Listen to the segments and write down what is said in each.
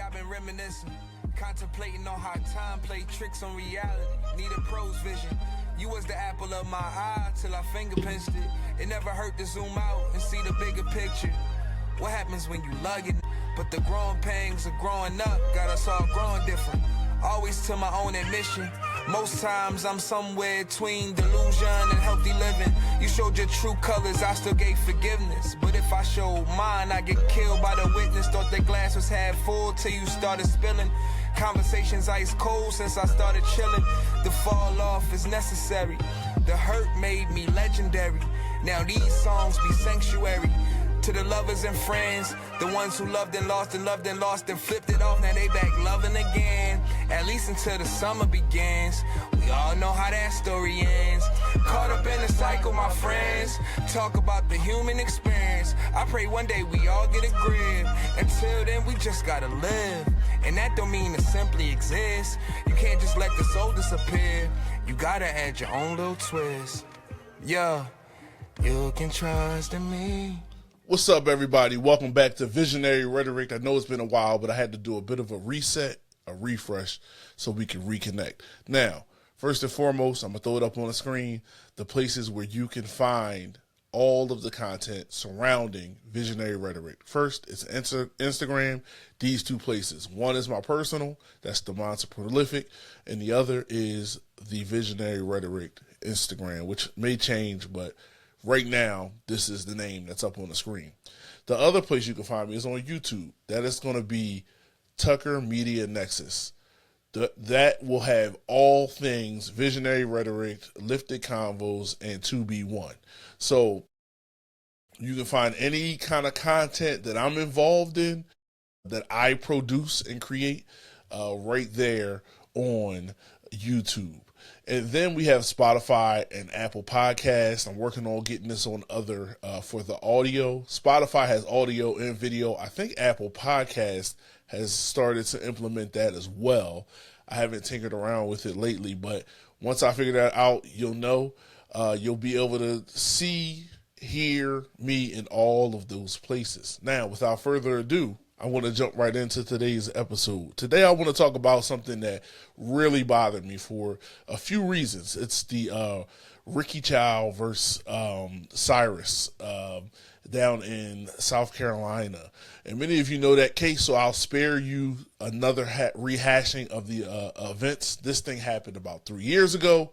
I've been reminiscing, contemplating on how time played tricks on reality. Needed pros vision. You was the apple of my eye till I finger pinched it. It never hurt to zoom out and see the bigger picture. What happens when you lug it? But the growing pangs of growing up got us all growing different. Always to my own admission. Most times I'm somewhere between delusion and healthy living. You showed your true colors, I still gave forgiveness. But if I showed mine, I get killed by the witness. Thought the glass was half full till you started spilling. Conversations ice cold since I started chilling. The fall off is necessary. The hurt made me legendary. Now these songs be sanctuary. To the lovers and friends, the ones who loved and lost and loved and lost and flipped it off, now they back loving again. At least until the summer begins. We all know how that story ends. Caught up in the cycle, my friends. Talk about the human experience. I pray one day we all get a grip. Until then, we just gotta live. And that don't mean to simply exist. You can't just let the soul disappear. You gotta add your own little twist. Yeah, you can trust in me. What's up, everybody? Welcome back to Visionary Rhetoric. I know it's been a while, but I had to do a bit of a reset, a refresh, so we can reconnect. Now, first and foremost, I'm going to throw it up on the screen, the places where you can find all of the content surrounding Visionary Rhetoric. First, it's Instagram, these two places. One is my personal, that's the Monster Prolific, and the other is the Visionary Rhetoric Instagram, which may change, but right now, this is the name that's up on the screen. The other place you can find me is on YouTube. That is going to be Tucker Media Nexus. That will have all things Visionary Rhetoric, Lifted Convos, and 2B1. So you can find any kind of content that I'm involved in, that I produce and create, right there on YouTube. And then we have Spotify and Apple Podcasts. I'm working on getting this on other for the audio. Spotify has audio and video. I think Apple Podcasts has started to implement that as well. I haven't tinkered around with it lately, but once I figure that out, you'll know. You'll be able to see, hear me in all of those places. Now, without further ado, I want to jump right into today's episode. Today, I want to talk about something that really bothered me for a few reasons. It's the Ricky Chow versus Cyrus down in South Carolina. And many of you know that case, so I'll spare you another rehashing of the events. This thing happened about 3 years ago,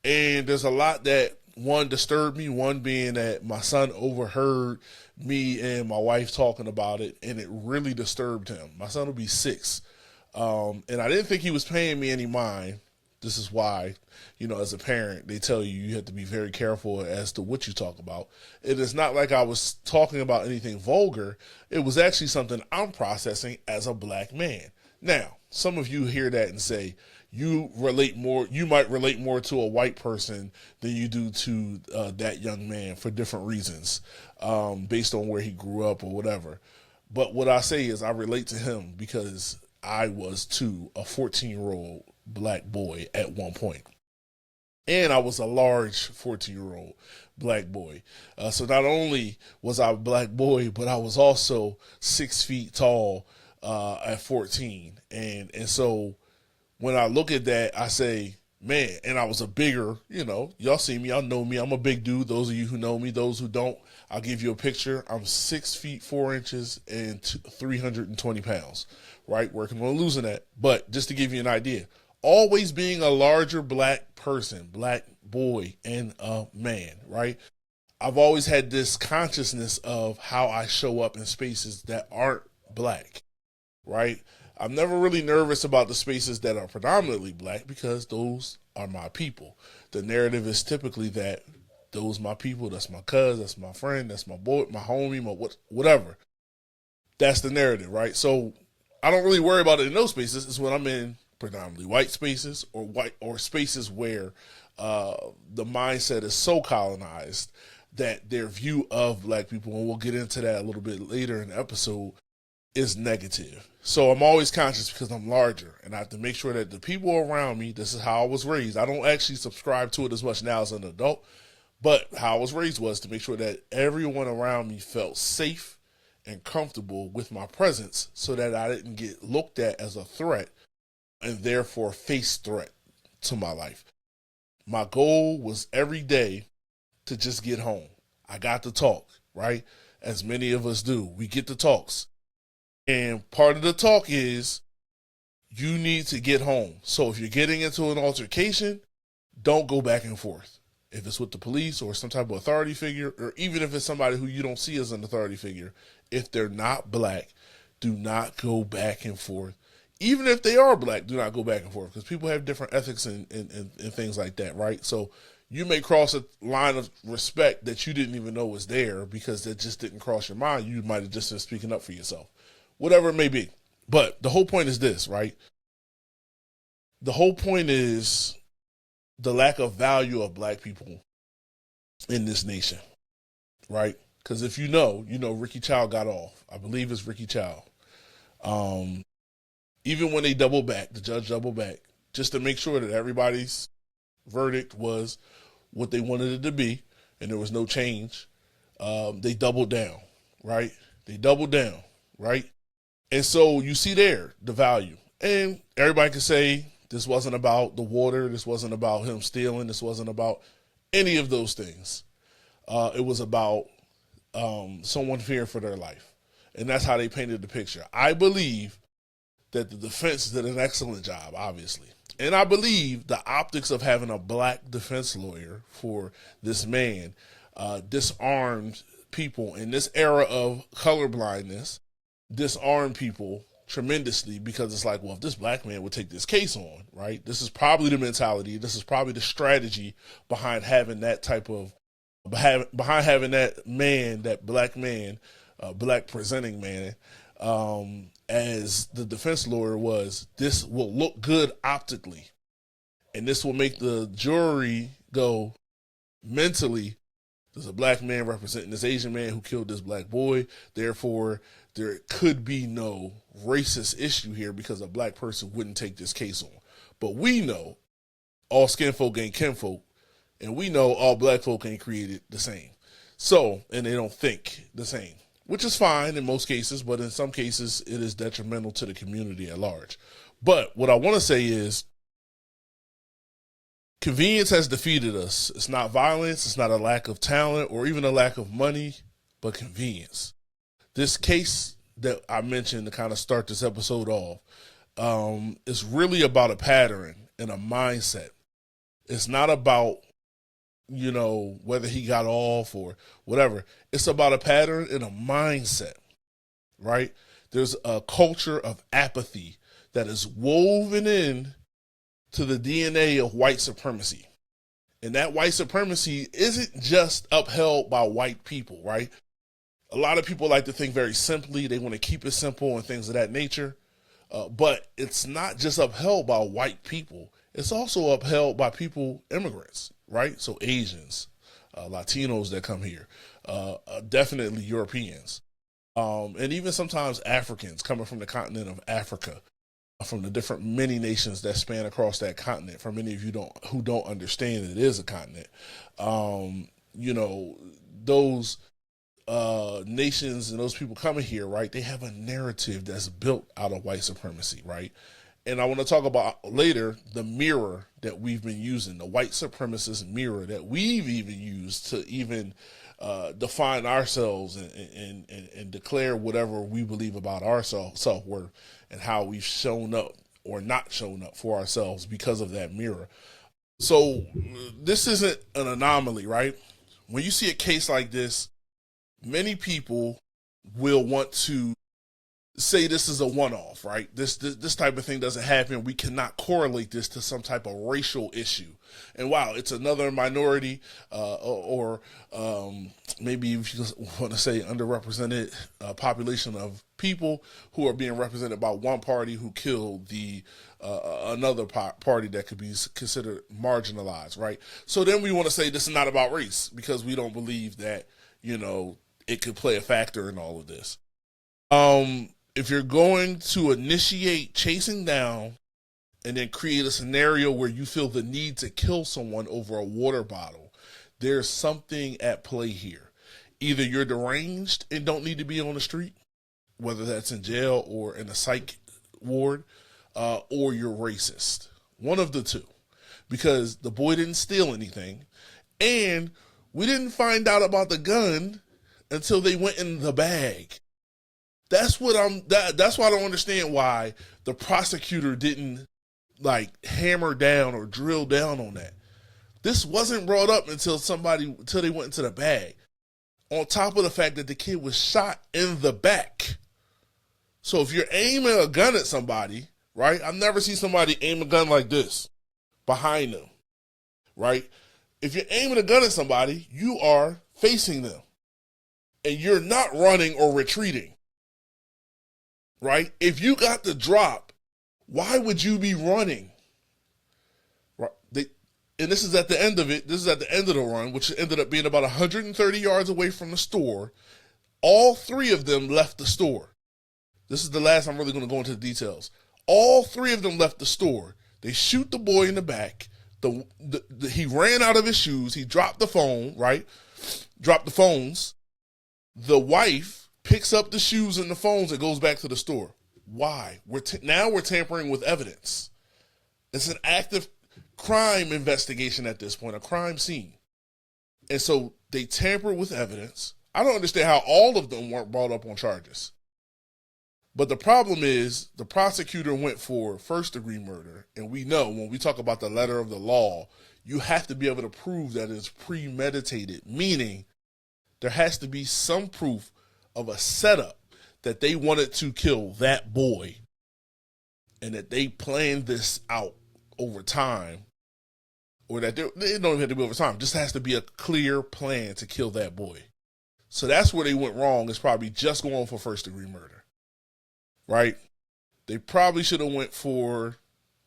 and there's a lot that, one, disturbed me, one being that my son overheard me and my wife talking about it, and it really disturbed him. My son will be 6, and I didn't think he was paying me any mind. This is why, as a parent, they tell you have to be very careful as to what you talk about. It is not like I was talking about anything vulgar. It was actually something I'm processing as a black man. Now, some of you hear that and say, you might relate more to a white person than you do to that young man for different reasons, based on where he grew up or whatever. But what I say is I relate to him because I was too a 14-year-old black boy at one point. And I was a large 14-year-old black boy. So not only was I a black boy, but I was also 6 feet tall at 14. And so when I look at that, I say, man, and I was a bigger, y'all see me, y'all know me. I'm a big dude. Those of you who know me, those who don't, I'll give you a picture. I'm 6 feet 4 inches and 320 pounds, right? Working on losing that. But just to give you an idea, always being a larger black person, black boy and a man, right? I've always had this consciousness of how I show up in spaces that aren't black, right? I'm never really nervous about the spaces that are predominantly black because those are my people. The narrative is typically that those my people, that's my cousin, that's my friend, that's my boy, my homie, whatever. That's the narrative, right? So I don't really worry about it in those spaces. It's when I'm in predominantly white spaces or spaces where the mindset is so colonized that their view of black people, and we'll get into that a little bit later in the episode, is negative. So I'm always conscious because I'm larger, and I have to make sure that the people around me, this is how I was raised. I don't actually subscribe to it as much now as an adult, but how I was raised was to make sure that everyone around me felt safe and comfortable with my presence so that I didn't get looked at as a threat and therefore face threat to my life. My goal was every day to just get home. I got to talk, right? As many of us do. We get the talks. And part of the talk is you need to get home. So if you're getting into an altercation, don't go back and forth. If it's with the police or some type of authority figure, or even if it's somebody who you don't see as an authority figure, if they're not black, do not go back and forth. Even if they are black, do not go back and forth, because people have different ethics and things like that, right? So you may cross a line of respect that you didn't even know was there because that just didn't cross your mind. You might have just been speaking up for yourself, whatever it may be. But the whole point is this, right? The whole point is the lack of value of black people in this nation, right? Because if you know Ricky Child got off. I believe it's Ricky Child. Even when they double back, the judge doubled back, just to make sure that everybody's verdict was what they wanted it to be and there was no change, they doubled down, right? They doubled down, right? And so you see there the value. And everybody can say this wasn't about the water, this wasn't about him stealing, this wasn't about any of those things. It was about someone fearing for their life. And that's how they painted the picture. I believe that the defense did an excellent job, obviously. And I believe the optics of having a black defense lawyer for this man disarmed people in this era of colorblindness, disarmed people tremendously, because it's like, well, if this black man would take this case on, right? This is probably the mentality. This is probably the strategy behind having that type of, behind having that man, that black man, black presenting man, as the defense lawyer was, this will look good optically. And this will make the jury go mentally, there's a black man representing this Asian man who killed this black boy. Therefore, there could be no racist issue here because a black person wouldn't take this case on. But we know all skin folk ain't kinfolk, and we know all black folk ain't created the same. So, and they don't think the same, which is fine in most cases, but in some cases it is detrimental to the community at large. But what I want to say is convenience has defeated us. It's not violence, it's not a lack of talent or even a lack of money, but convenience. This case that I mentioned to kind of start this episode off is really about a pattern and a mindset. It's not about, whether he got off or whatever. It's about a pattern and a mindset, right? There's a culture of apathy that is woven in to the DNA of white supremacy. And that white supremacy isn't just upheld by white people, right? A lot of people like to think very simply. They want to keep it simple and things of that nature. But it's not just upheld by white people. It's also upheld by people, immigrants, right? So Asians, Latinos that come here, definitely Europeans, and even sometimes Africans coming from the continent of Africa, from the different many nations that span across that continent. For many of you who don't understand it is a continent, those nations and those people coming here, right? They have a narrative that's built out of white supremacy, right? And I want to talk about later the mirror that we've been using, the white supremacist mirror that we've even used to even define ourselves and declare whatever we believe about our self-worth and how we've shown up or not shown up for ourselves because of that mirror. So this isn't an anomaly, right? When you see a case like this, many people will want to say this is a one-off, right? This type of thing doesn't happen. We cannot correlate this to some type of racial issue. And wow, it's another minority or maybe if you want to say underrepresented population of people who are being represented by one party who killed the another party that could be considered marginalized, right? So then we want to say this is not about race because we don't believe that, it could play a factor in all of this. If you're going to initiate chasing down and then create a scenario where you feel the need to kill someone over a water bottle, there's something at play here. Either you're deranged and don't need to be on the street, whether that's in jail or in a psych ward, or you're racist. One of the two. Because the boy didn't steal anything, and we didn't find out about the gun until they went in the bag. That's why I don't understand why the prosecutor didn't hammer down or drill down on that. This wasn't brought up until they went into the bag. On top of the fact that the kid was shot in the back. So if you're aiming a gun at somebody, right? I've never seen somebody aim a gun like this behind them, right? If you're aiming a gun at somebody, you are facing them. And you're not running or retreating, right? If you got the drop, why would you be running? Right? And this is at the end of it. This is at the end of the run, which ended up being about 130 yards away from the store. All three of them left the store. This is the last I'm really going to go into the details. All three of them left the store. They shoot the boy in the back. He ran out of his shoes. He dropped the phone, right? Dropped the phones. The wife picks up the shoes and the phones and goes back to the store. Why? Now we're tampering with evidence. It's an active crime investigation at this point, a crime scene. And so they tamper with evidence. I don't understand how all of them weren't brought up on charges. But the problem is the prosecutor went for first-degree murder, and we know when we talk about the letter of the law, you have to be able to prove that it's premeditated, meaning there has to be some proof of a setup that they wanted to kill that boy and that they planned this out over time, or that they don't even have to be over time. It just has to be a clear plan to kill that boy. So that's where they went wrong, is probably just going for first-degree murder. Right? They probably should have went for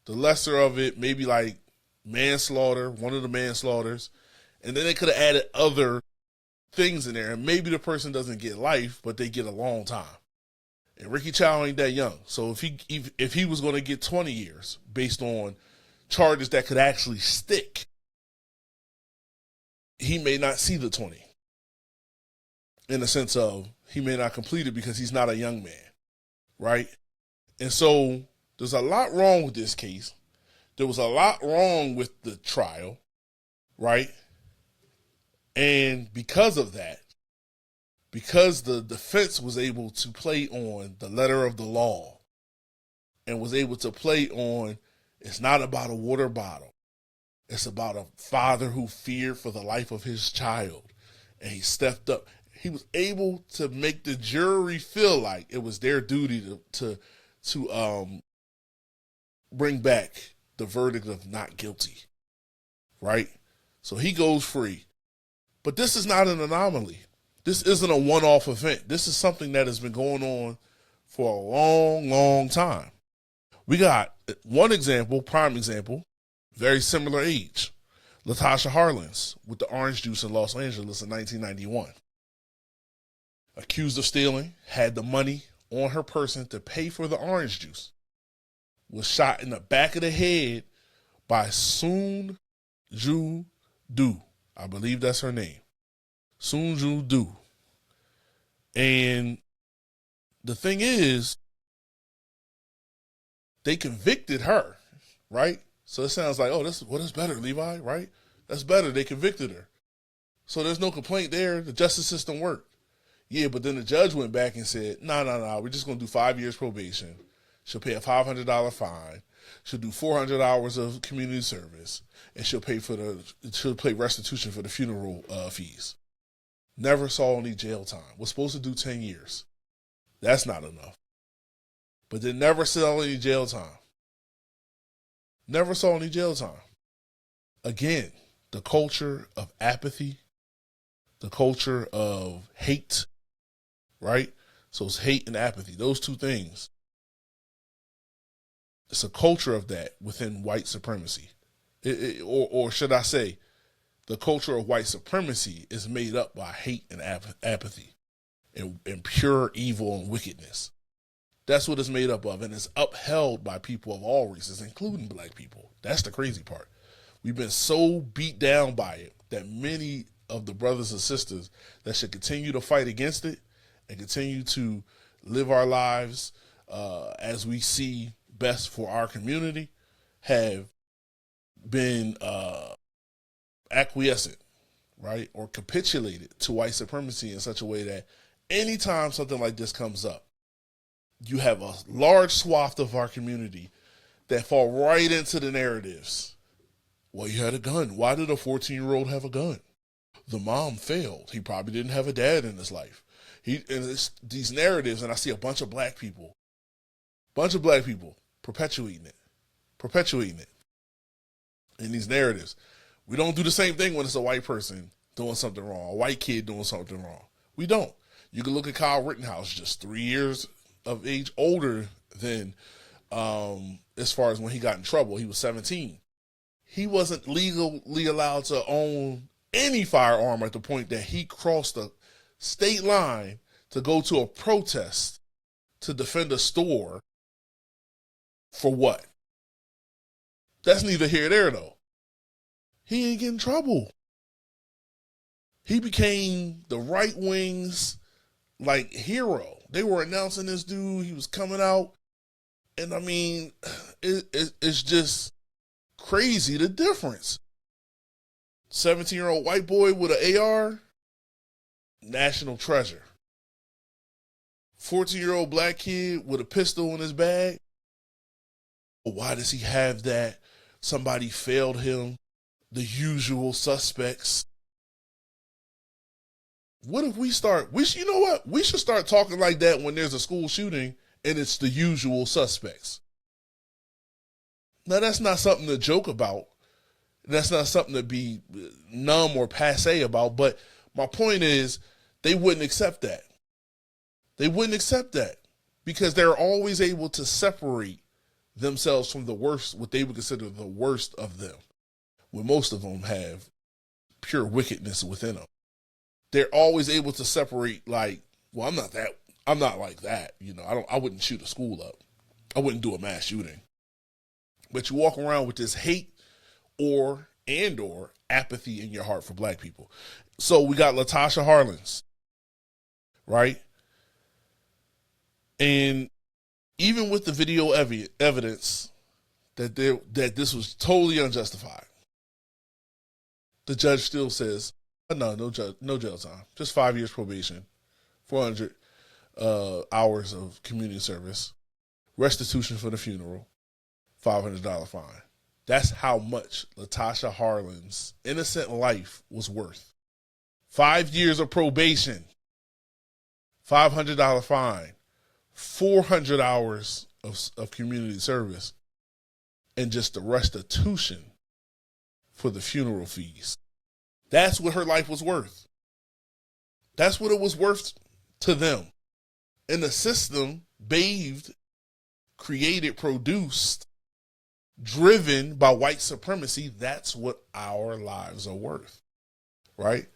the lesser of it, maybe like manslaughter, one of the manslaughters, and then they could have added other things in there, and maybe the person doesn't get life, but they get a long time. And Ricky Chow ain't that young, so if he was going to get 20 years based on charges that could actually stick, he may not see the 20. In the sense of he may not complete it because he's not a young man. Right? And so there's a lot wrong with this case. There was a lot wrong with the trial, right? And because of that, because the defense was able to play on the letter of the law and was able to play on, it's not about a water bottle. It's about a father who feared for the life of his child. And he stepped up. He was able to make the jury feel like it was their duty to bring back the verdict of not guilty, right? So he goes free. But this is not an anomaly. This isn't a one-off event. This is something that has been going on for a long, long time. We got one example, prime example, very similar age. Latasha Harlins with the orange juice in Los Angeles in 1991. Accused of stealing, had the money on her person to pay for the orange juice, was shot in the back of the head by Soon Ju Do. I believe that's her name. Soon Ju Do. And the thing is, they convicted her, right? So it sounds like, oh, that's better, Levi, right? That's better. They convicted her. So there's no complaint there. The justice system worked. Yeah, but then the judge went back and said, no, we're just going to do 5 years probation. She'll pay a $500 fine. She'll do 400 hours of community service, and she'll pay restitution for the funeral fees. Never saw any jail time. Was supposed to do 10 years. That's not enough. But then never saw any jail time. Never saw any jail time. Again, the culture of apathy, the culture of hate, right? So it's hate and apathy, those two things. It's a culture of that within white supremacy. Or should I say, the culture of white supremacy is made up by hate and apathy and pure evil and wickedness. That's what it's made up of, and it's upheld by people of all races, including black people. That's the crazy part. We've been so beat down by it that many of the brothers and sisters that should continue to fight against it and continue to live our lives as we see best for our community have been acquiescent, right, or capitulated to white supremacy in such a way that anytime something like this comes up, you have a large swath of our community that fall right into the narratives. Well, you had a gun. Why did a 14-year-old have a gun? The mom failed. He probably didn't have a dad in his life. And it's these narratives, and I see a bunch of black people perpetuating it in these narratives. We don't do the same thing when it's a white person doing something wrong, a white kid doing something wrong. We don't. You can look at Kyle Rittenhouse, just 3 years of age older than, as far as when he got in trouble. He was 17. He wasn't legally allowed to own any firearm at the point that he crossed the state line to go to a protest to defend a store. For what? That's neither here nor there, though. He ain't getting in trouble. He became the right wing's hero. They were announcing this dude. He was coming out. And I mean, it's just crazy the difference. 17-year-old white boy with an AR, national treasure. 14-year-old black kid with a pistol in his bag. Why does he have that? Somebody failed him. The usual suspects. What if we start, you know what? We should start talking like that when there's a school shooting and it's the usual suspects. Now, that's not something to joke about. That's not something to be numb or passé about. But my point is, they wouldn't accept that. They wouldn't accept that because they're always able to separate themselves from the worst, what they would consider the worst of them, when most of them have pure wickedness within them. They're always able to separate, well, I'm not like that. I wouldn't shoot a school up. I wouldn't do a mass shooting. But you walk around with this hate or apathy in your heart for black people. So we got Latasha Harlins, right? And even with the video evidence that this was totally unjustified, the judge still says, no jail time, just 5 years probation, 400 hours of community service, restitution for the funeral, $500 fine. That's how much Latasha Harlins' innocent life was worth. 5 years of probation, $500 fine, 400 hours of community service, and just the restitution for the funeral fees. That's what her life was worth. That's what it was worth to them. And the system, bathed, created, produced, driven by white supremacy, that's what our lives are worth, right?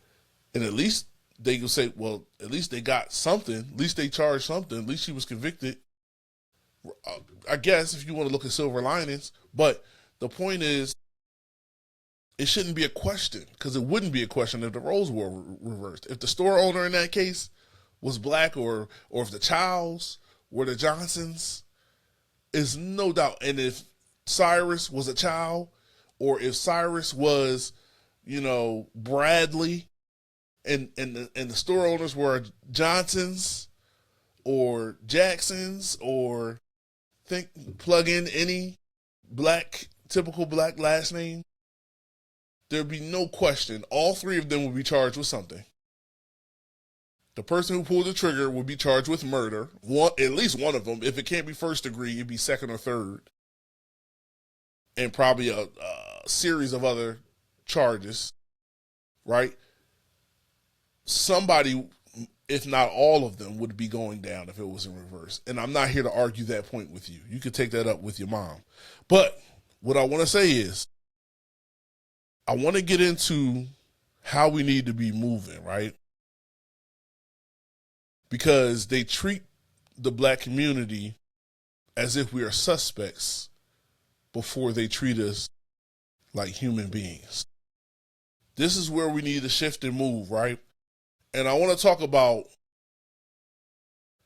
And at least they can say, well, at least they got something. At least they charged something. At least she was convicted. I guess if you want to look at silver linings. But the point is, it shouldn't be a question, because it wouldn't be a question if the roles were reversed. If the store owner in that case was black, or if the Childs were the Johnsons, is no doubt. And if Cyrus was a child, or if Cyrus was, Bradley, and the store owners were Johnsons or Jacksons, or plug in any typical black last name, there'd be no question. All three of them would be charged with something. The person who pulled the trigger would be charged with murder. At least one of them. If it can't be first degree, it'd be second or third. And probably a series of other charges, right? Somebody, if not all of them, would be going down if it was in reverse. And I'm not here to argue that point with you. You could take that up with your mom. But what I want to say is, I want to get into how we need to be moving, right? Because they treat the black community as if we are suspects before they treat us like human beings. This is where we need to shift and move, right? And I want to talk about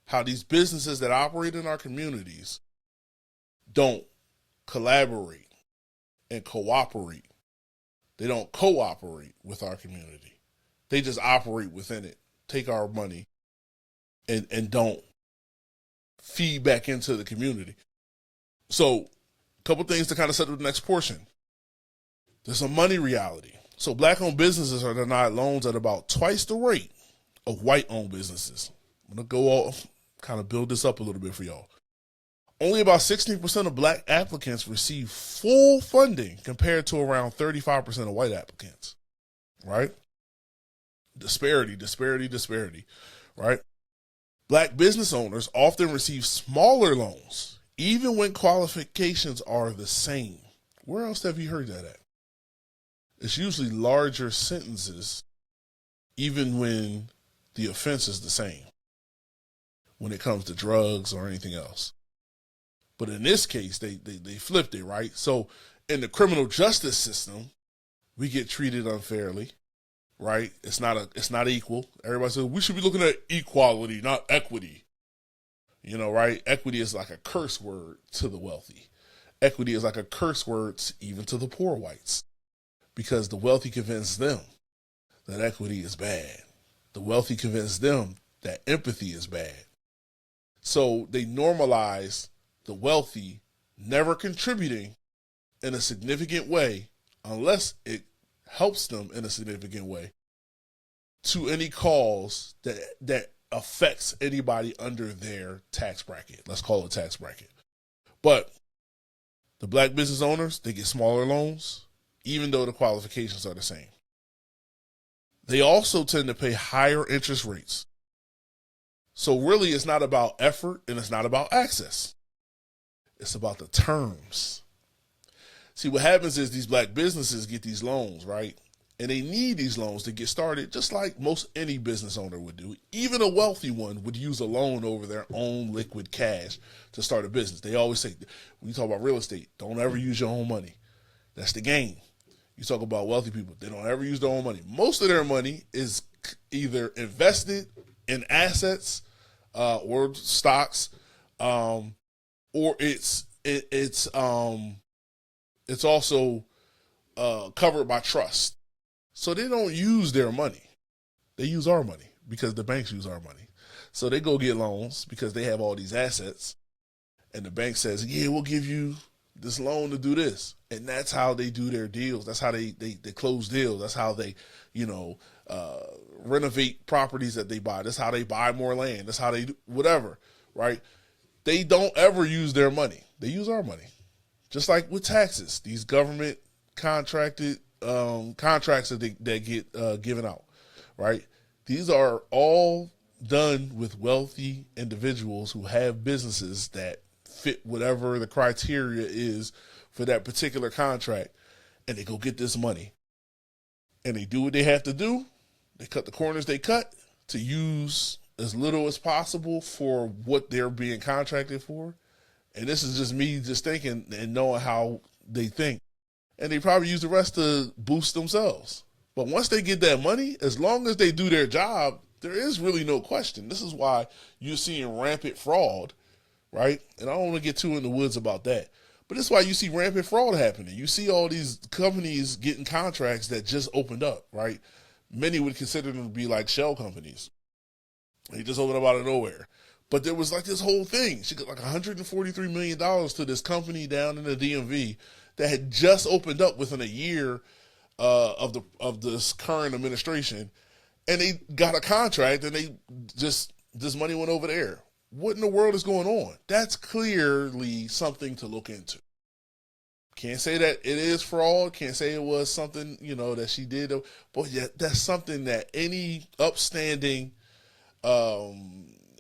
how these businesses that operate in our communities don't collaborate and cooperate. They don't cooperate with our community. They just operate within it, take our money, and don't feed back into the community. So, a couple things to kind of set up the next portion. There's a money reality. So black-owned businesses are denied loans at about twice the rate of white-owned businesses. I'm going to go off, kind of build this up a little bit for y'all. Only about 16% of black applicants receive full funding compared to around 35% of white applicants, right? Disparity, right? Black business owners often receive smaller loans, even when qualifications are the same. Where else have you heard that at? It's usually larger sentences, even when the offense is the same, when it comes to drugs or anything else. But in this case, they flipped it, right? So in the criminal justice system, we get treated unfairly, right? It's not equal. Everybody says we should be looking at equality, not equity. You know, right? Equity is like a curse word to the wealthy. Equity is like a curse word even to the poor whites, because the wealthy convince them that equity is bad. The wealthy convince them that empathy is bad. So they normalize the wealthy never contributing in a significant way, unless it helps them in a significant way, to any cause that affects anybody under their tax bracket. Let's call it tax bracket. But the black business owners, they get smaller loans, even though the qualifications are the same. They also tend to pay higher interest rates. So really, it's not about effort and it's not about access. It's about the terms. See, what happens is these black businesses get these loans, right? And they need these loans to get started, just like most any business owner would do. Even a wealthy one would use a loan over their own liquid cash to start a business. They always say, when you talk about real estate, don't ever use your own money. That's the game. You talk about wealthy people, they don't ever use their own money. Most of their money is either invested in assets or stocks, or it's also covered by trust. So they don't use their money. They use our money because the banks use our money. So they go get loans because they have all these assets. And the bank says, yeah, we'll give you this loan to do this. And that's how they do their deals. That's how they close deals. That's how they, renovate properties that they buy. That's how they buy more land. That's how they do whatever, right? They don't ever use their money. They use our money. Just like with taxes, these government contracted contracts that get given out, right? These are all done with wealthy individuals who have businesses that fit whatever the criteria is for that particular contract, and they go get this money. And they do what they have to do. They cut the corners they cut to use as little as possible for what they're being contracted for. And this is just me just thinking and knowing how they think. And they probably use the rest to boost themselves. But once they get that money, as long as they do their job, there is really no question. This is why you're seeing rampant fraud, right? And I don't want to get too in the woods about that. But this is why you see rampant fraud happening. You see all these companies getting contracts that just opened up, right? Many would consider them to be like shell companies. They just opened up out of nowhere. But there was like this whole thing. She got like $143 million to this company down in the DMV that had just opened up within a year of this current administration, and they got a contract, and this money went over there. What in the world is going on? That's clearly something to look into. Can't say that it is fraud. Can't say it was something that she did, but yeah, that's something that any upstanding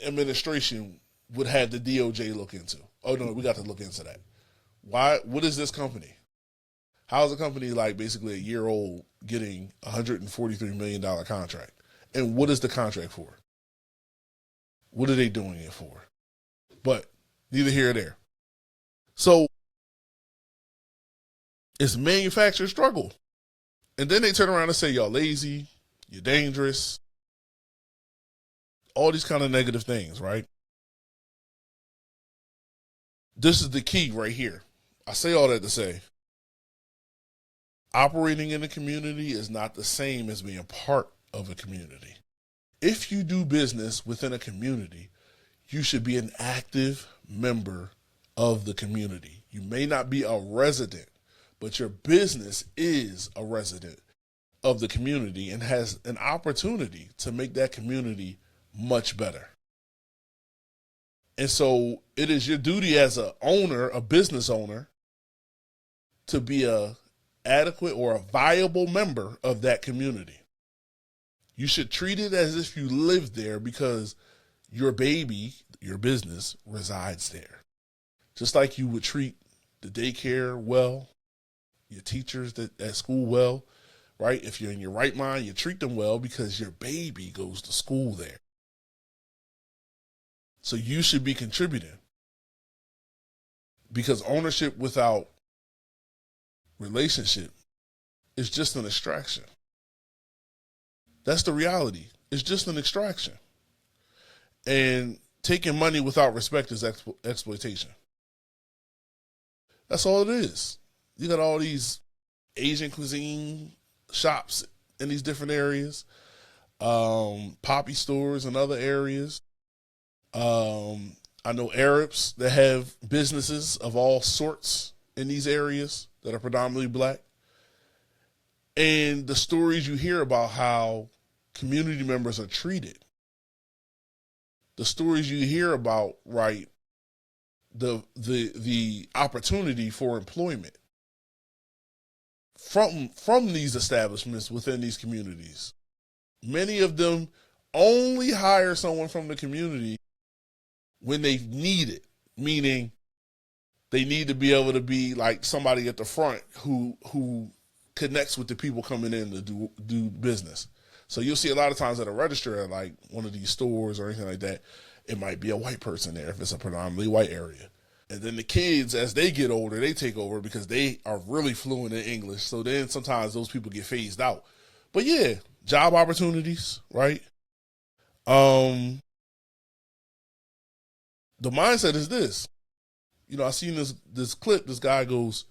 administration would have the DOJ look into. Oh no, we got to look into that. Why? What is this company? How is a company like basically a year old getting $143 million contract? And what is the contract for? What are they doing it for? But neither here or there. So it's manufacturer struggle. And then they turn around and say, y'all lazy, you're dangerous, all these kind of negative things, right? This is the key right here. I say all that to say, operating in a community is not the same as being part of a community. If you do business within a community, you should be an active member of the community. You may not be a resident, but your business is a resident of the community and has an opportunity to make that community much better. And so it is your duty as a owner, a business owner, to be a adequate or a viable member of that community. You should treat it as if you live there because your baby, your business, resides there. Just like you would treat the daycare well, your teachers at school well, right? If you're in your right mind, you treat them well because your baby goes to school there. So you should be contributing, because ownership without relationship is just an extraction. That's the reality. It's just an extraction. And taking money without respect is exploitation. That's all it is. You got all these Asian cuisine shops in these different areas, poppy stores in other areas. I know Arabs that have businesses of all sorts in these areas that are predominantly black. And the stories you hear about how community members are treated, the stories you hear about, right, the opportunity for employment from these establishments within these communities. Many of them only hire someone from the community when they need it, meaning they need to be able to be like somebody at the front who connects with the people coming in to do business. So you'll see a lot of times at a register at like one of these stores or anything like that, it might be a white person there if it's a predominantly white area. And then the kids, as they get older, they take over because they are really fluent in English. So then sometimes those people get phased out. But yeah, job opportunities, right? The mindset is this. You know, I seen this clip. This guy goes,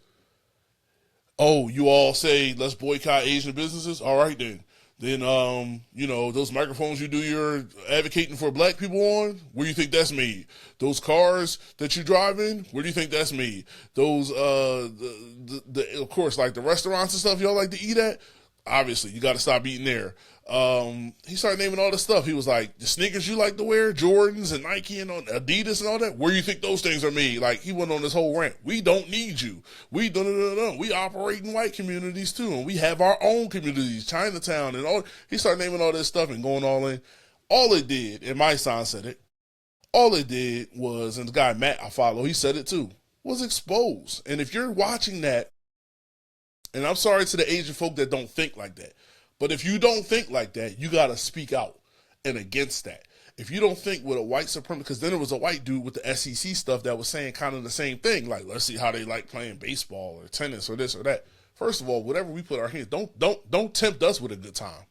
"Oh, you all say let's boycott Asian businesses. All right, then. You know, those microphones you do your advocating for black people on, where do you think that's made? Those cars that you drive in, where do you think that's made? Those, of course, like the restaurants and stuff y'all like to eat at, obviously, you got to stop eating there." He started naming all this stuff. He was like, the sneakers you like to wear, Jordans and Nike and Adidas and all that, where do you think those things are made? Like, he went on this whole rant. We don't need you. We operate in white communities too, and we have our own communities, Chinatown and all. He started naming all this stuff and going all in. All it did, and my son said it, all it did was, and the guy Matt I follow, he said it too, was expose. And if you're watching that, and I'm sorry to the Asian folk that don't think like that, but if you don't think like that, you got to speak out and against that. If you don't think with a white supremacist, because then there was a white dude with the SEC stuff that was saying kind of the same thing, like, let's see how they like playing baseball or tennis or this or that. First of all, whatever we put our hands, don't tempt us with a good time.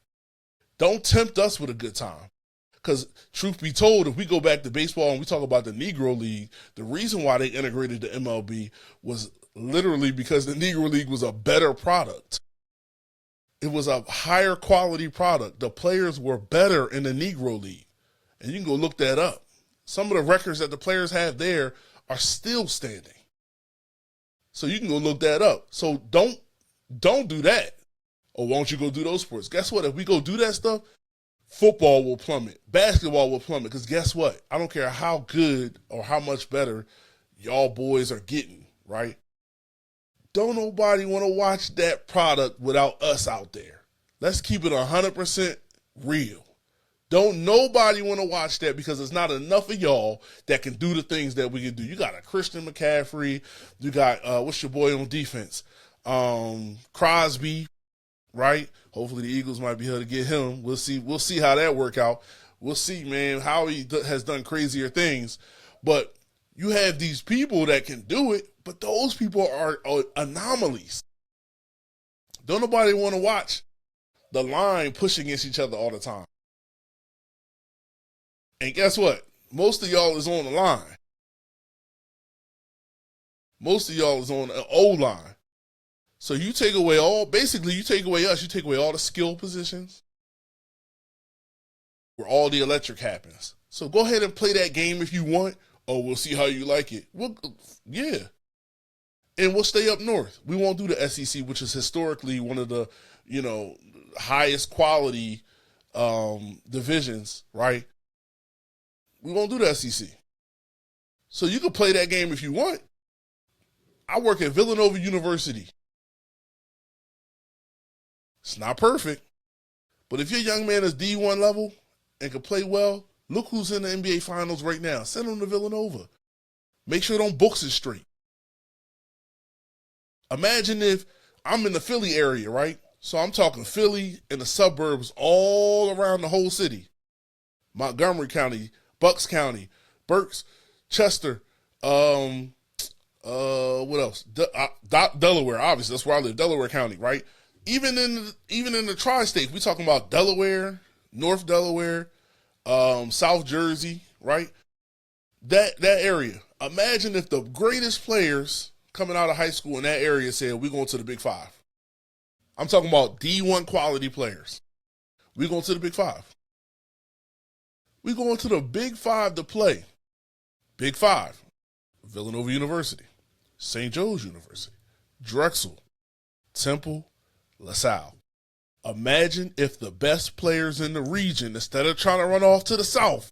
Don't tempt us with a good time. Because truth be told, if we go back to baseball and we talk about the Negro League, the reason why they integrated the MLB was literally because the Negro League was a better product. It was a higher quality product. The players were better in the Negro League. And you can go look that up. Some of the records that the players have there are still standing. So you can go look that up. So don't do that. Or won't you go do those sports? Guess what? If we go do that stuff, football will plummet. Basketball will plummet. Because guess what? I don't care how good or how much better y'all boys are getting, right? Don't nobody want to watch that product without us out there. Let's keep it 100% real. Don't nobody want to watch that because there's not enough of y'all that can do the things that we can do. You got a Christian McCaffrey. You got, what's your boy on defense? Crosby, right? Hopefully the Eagles might be able to get him. We'll see how that work out. We'll see, man, how he has done crazier things. But you have these people that can do it, but those people are anomalies. Don't nobody want to watch the line push against each other all the time. And guess what? Most of y'all is on the line. Most of y'all is on an O line. So you take away you take away us, you take away all the skill positions where all the electric happens. So go ahead and play that game if you want. Oh, we'll see how you like it. Well, yeah. And we'll stay up north. We won't do the SEC, which is historically one of the, highest quality divisions, right? We won't do the SEC. So you can play that game if you want. I work at Villanova University. It's not perfect, but if your young man is D1 level and can play well, look who's in the NBA Finals right now. Send him to Villanova. Make sure them books is straight. Imagine if I'm in the Philly area, right? So I'm talking Philly and the suburbs all around the whole city. Montgomery County, Bucks County, Berks, Chester, what else? Delaware, obviously. That's where I live, Delaware County, right? Even in the tri-state, we talking about Delaware, North Delaware, South Jersey, right? That area. Imagine if the greatest players coming out of high school in that area said, we're going to the Big Five. I'm talking about D1 quality players. We're going to the Big Five. We're going to the Big Five to play. Big Five. Villanova University, St. Joe's University, Drexel, Temple, LaSalle. Imagine if the best players in the region, instead of trying to run off to the south,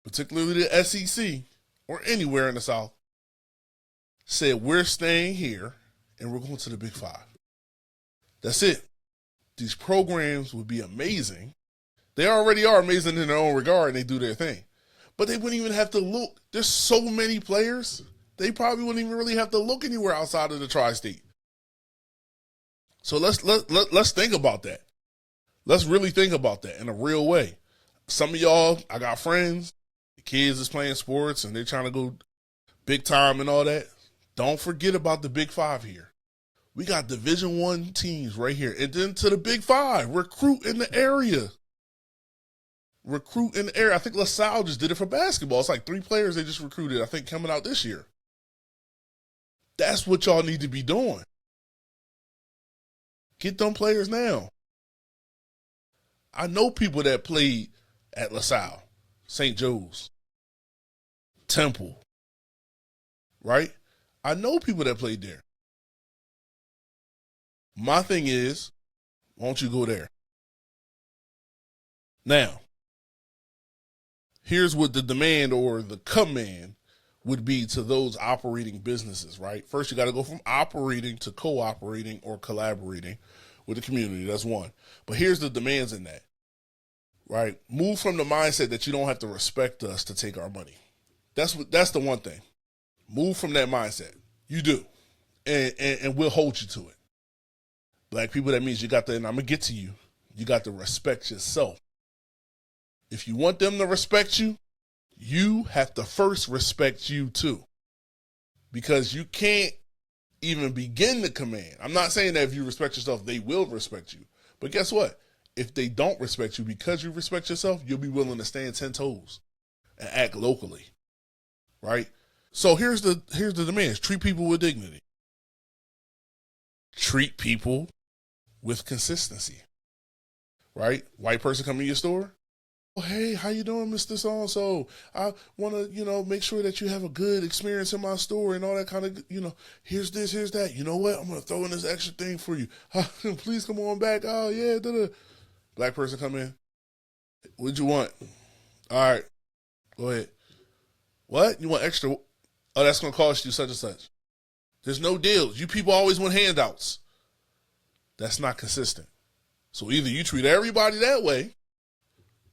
particularly the SEC or anywhere in the south, said we're staying here and we're going to the Big Five. That's it. These programs would be amazing. They already are amazing in their own regard and they do their thing. But they wouldn't even have to look. There's so many players, they probably wouldn't even really have to look anywhere outside of the tri-state. So let's think about that. Let's really think about that in a real way. Some of y'all, I got friends, the kids is playing sports and they're trying to go big time and all that. Don't forget about the Big Five here. We got Division I teams right here. And then to the Big Five, recruit in the area. I think LaSalle just did it for basketball. It's like 3 players they just recruited, I think, coming out this year. That's what y'all need to be doing. Get them players now. I know people that played at LaSalle, St. Joe's, Temple, right? I know people that played there. My thing is, why don't you go there? Now, here's what the demand or the command would be to those operating businesses, right? First, you got to go from operating to cooperating or collaborating with the community. That's one. But here's the demands in that, right? Move from the mindset that you don't have to respect us to take our money. That's the one thing. Move from that mindset. You do. And we'll hold you to it. Black people, that means you got to, and I'm going to get to you, you got to respect yourself. If you want them to respect you, you have to first respect you too. Because you can't even begin to command. I'm not saying that if you respect yourself, they will respect you. But guess what? If they don't respect you because you respect yourself, you'll be willing to stand 10 toes and act locally. Right? So here's the demands. Treat people with dignity. Treat people with consistency. Right? White person come in your store. Oh, hey, how you doing, Mr. So-and-so? I want to, make sure that you have a good experience in my store and all that kind of, here's this, here's that. You know what? I'm going to throw in this extra thing for you. Please come on back. Oh, yeah. Da-da. Black person come in. What'd you want? All right. Go ahead. What? You want extra? Oh, that's going to cost you such and such. There's no deals. You people always want handouts. That's not consistent. So either you treat everybody that way,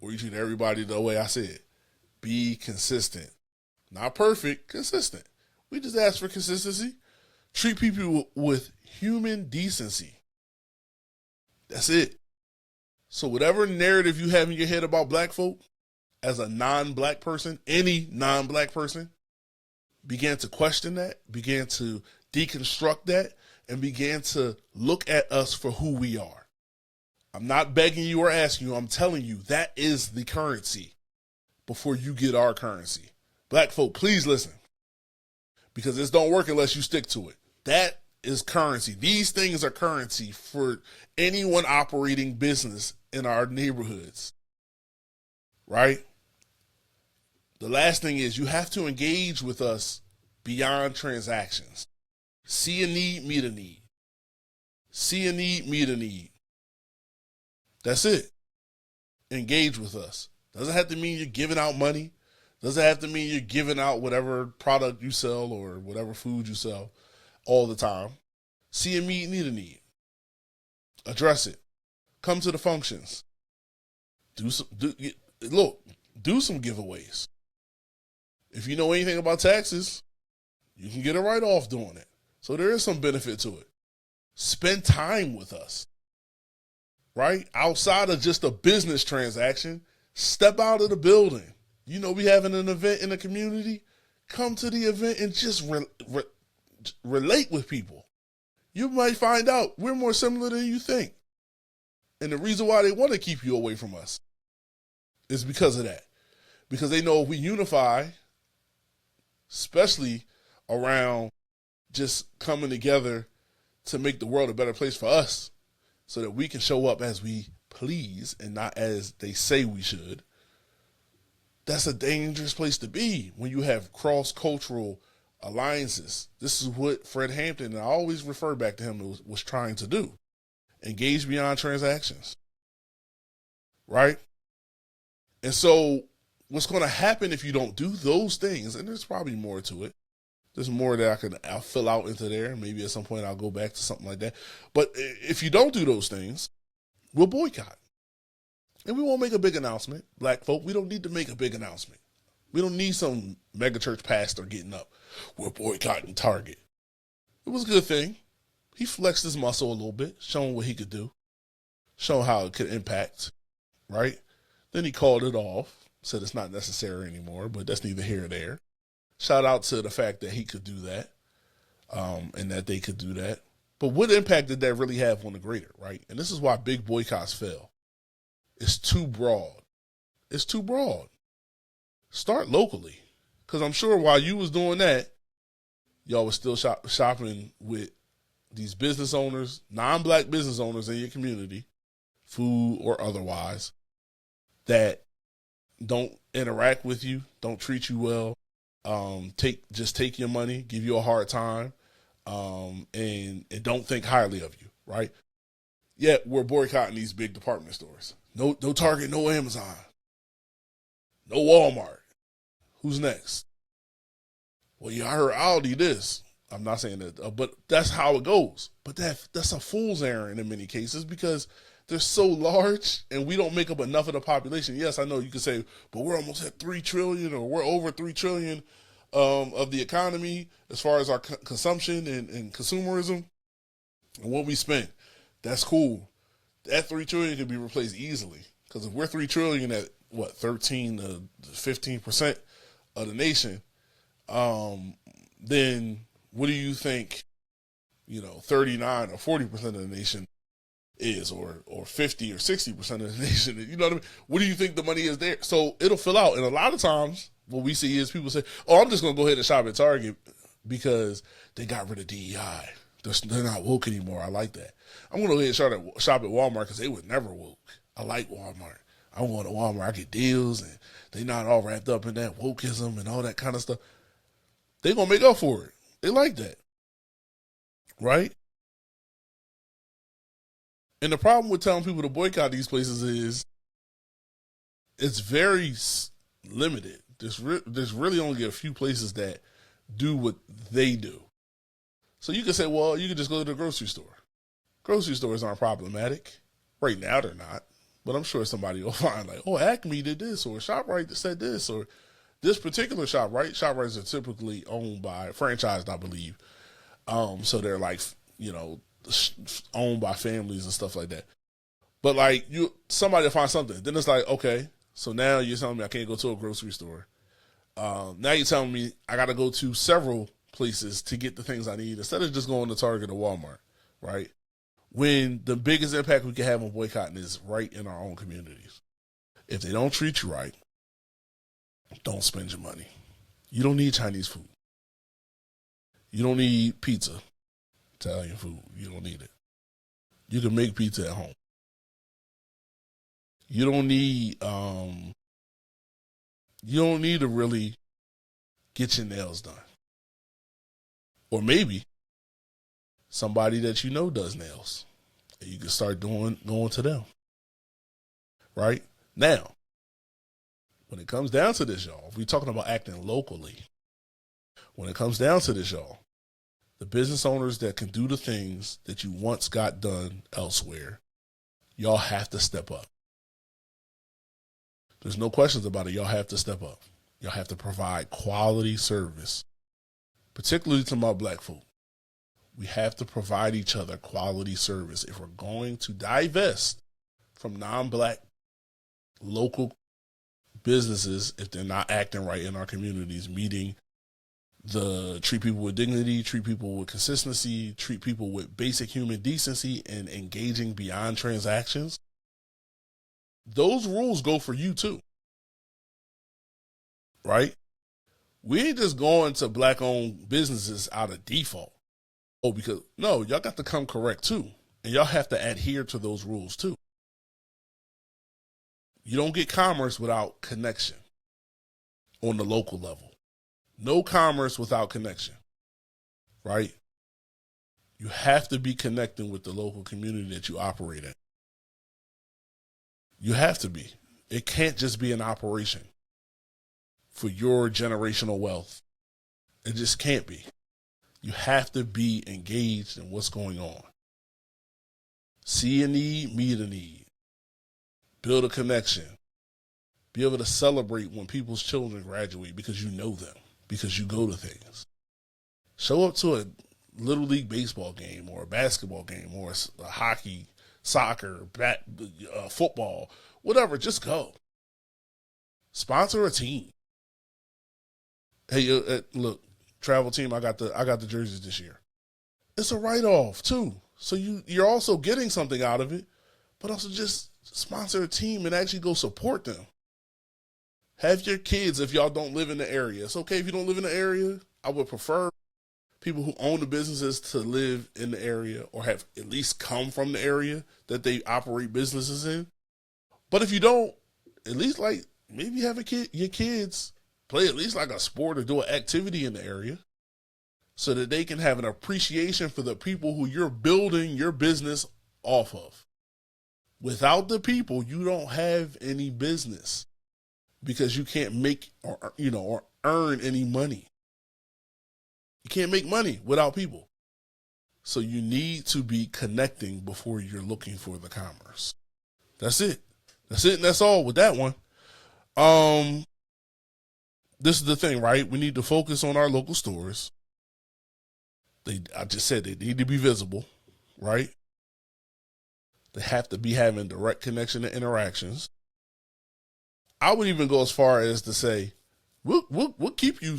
or you treat everybody the way I said. Be consistent. Not perfect, consistent. We just ask for consistency. Treat people with human decency. That's it. So whatever narrative you have in your head about black folk, as a non-black person, any non-black person, begin to question that, begin to deconstruct that and began to look at us for who we are. I'm not begging you or asking you. I'm telling you that is the currency before you get our currency. Black folk, please listen, because this don't work unless you stick to it. That is currency. These things are currency for anyone operating business in our neighborhoods, right? The last thing is you have to engage with us beyond transactions. See a need, meet a need. See a need, meet a need. That's it. Engage with us. Doesn't have to mean you're giving out money. Doesn't have to mean you're giving out whatever product you sell or whatever food you sell all the time. See a need, meet a need. Address it. Come to the functions. Do some giveaways. If you know anything about taxes, you can get a write-off doing it. So there is some benefit to it. Spend time with us, right? Outside of just a business transaction, step out of the building. You know, we having an event in the community. Come to the event and just relate with people. You might find out we're more similar than you think. And the reason why they want to keep you away from us is because of that. Because they know if we unify, especially around just coming together to make the world a better place for us so that we can show up as we please and not as they say we should, that's a dangerous place to be when you have cross-cultural alliances. This is what Fred Hampton, and I always refer back to him, was trying to do. Engage beyond transactions, right? And so what's going to happen if you don't do those things, and there's probably more to it. There's more that I'll fill out into there. Maybe at some point I'll go back to something like that. But if you don't do those things, we'll boycott. And we won't make a big announcement. Black folk, we don't need to make a big announcement. We don't need some megachurch pastor getting up. We're boycotting Target. It was a good thing. He flexed his muscle a little bit, showing what he could do, showing how it could impact, right? Then he called it off, said it's not necessary anymore, but that's neither here nor there. Shout out to the fact that he could do that, and that they could do that. But what impact did that really have on the greater, right? And this is why big boycotts fail. It's too broad. It's too broad. Start locally. Because I'm sure while you was doing that, y'all was still shopping with these business owners, non-black business owners in your community, food or otherwise, that don't interact with you, don't treat you well, take your money, give you a hard time, and don't think highly of you, right? Yet we're boycotting these big department stores. No Target, no Amazon, no Walmart. Who's next? Well, yeah, I heard Aldi this. I'm not saying that, but that's how it goes. But that's a fool's errand in many cases because they're so large and we don't make up enough of the population. Yes, I know you could say, but we're almost at 3 trillion or we're over 3 trillion of the economy as far as our consumption and consumerism and what we spend. That's cool. That 3 trillion could be replaced easily because if we're 3 trillion at 13 to 15% of the nation, then what do you think, 39 or 40% of the nation is, or 50 or 60% of the nation? You know what I mean? What do you think the money is there? So it'll fill out. And a lot of times what we see is people say, oh, I'm just going to go ahead and shop at Target because they got rid of DEI. They're not woke anymore. I like that. I'm going to go ahead and shop at Walmart because they was never woke. I like Walmart. I'm going to Walmart. I get deals and they not all wrapped up in that wokeism and all that kind of stuff. They're going to make up for it. They like that. Right? And the problem with telling people to boycott these places is it's very limited. There's really only a few places that do what they do. So you can say, well, you can just go to the grocery store. Grocery stores aren't problematic. Right now they're not. But I'm sure somebody will find like, oh, Acme did this, or ShopRite said this, or this particular ShopRite. ShopRites are typically owned by, franchised, I believe. So they're like, owned by families and stuff like that. But like somebody will find something. Then it's like, okay, so now you're telling me I can't go to a grocery store. Now you're telling me I got to go to several places to get the things I need instead of just going to Target or Walmart, right? When the biggest impact we can have on boycotting is right in our own communities. If they don't treat you right, don't spend your money. You don't need Chinese food. You don't need pizza, Italian food. You don't need it. You can make pizza at home. You don't need to really get your nails done. Or maybe somebody that you know does nails. And you can start going to them. Right? Now, when it comes down to this, y'all, if we're talking about acting locally, when it comes down to this, y'all, the business owners that can do the things that you once got done elsewhere, y'all have to step up. There's no questions about it. Y'all have to step up. Y'all have to provide quality service, particularly to my black folk. We have to provide each other quality service if we're going to divest from non-black local businesses if they're not acting right in our communities, meeting the treat people with dignity, treat people with consistency, treat people with basic human decency, and engaging beyond transactions. Those rules go for you too, right? We ain't just going to black-owned businesses out of default. Oh, because no, y'all got to come correct too, and y'all have to adhere to those rules too. You don't get commerce without connection on the local level. No commerce without connection, right? You have to be connecting with the local community that you operate in. You have to be. It can't just be an operation for your generational wealth. It just can't be. You have to be engaged in what's going on. See a need, meet a need. Build a connection. Be able to celebrate when people's children graduate because you know them, because you go to things. Show up to a Little League baseball game or a basketball game or a hockey, soccer, football, whatever. Just go. Sponsor a team. Hey, look, travel team, I got the jerseys this year. It's a write-off too. So you're also getting something out of it, but also just sponsor a team and actually go support them. Have your kids, if y'all don't live in the area. It's okay if you don't live in the area. I would prefer people who own the businesses to live in the area or have at least come from the area that they operate businesses in. But if you don't, at least like maybe have your kids play at least like a sport or do an activity in the area so that they can have an appreciation for the people who you're building your business off of. Without the people, you don't have any business because you can't make or earn any money. You can't make money without people. So you need to be connecting before you're looking for the commerce. That's it. That's it and that's all with that one. This is the thing, right? We need to focus on our local stores. I just said they need to be visible, right? They have to be having direct connection and interactions. I would even go as far as to say, we'll keep you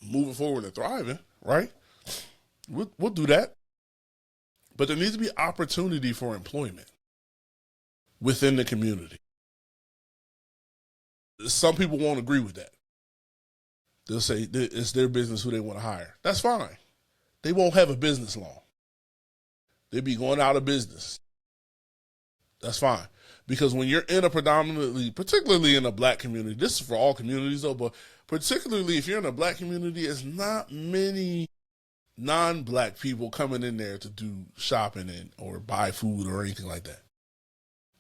moving forward and thriving, right? We'll do that. But there needs to be opportunity for employment within the community. Some people won't agree with that. They'll say it's their business who they want to hire. That's fine. They won't have a business long. They'll be going out of business. That's fine. Because when you're in a particularly in a black community, this is for all communities though, but particularly if you're in a black community, it's not many non-black people coming in there to do shopping or buy food or anything like that.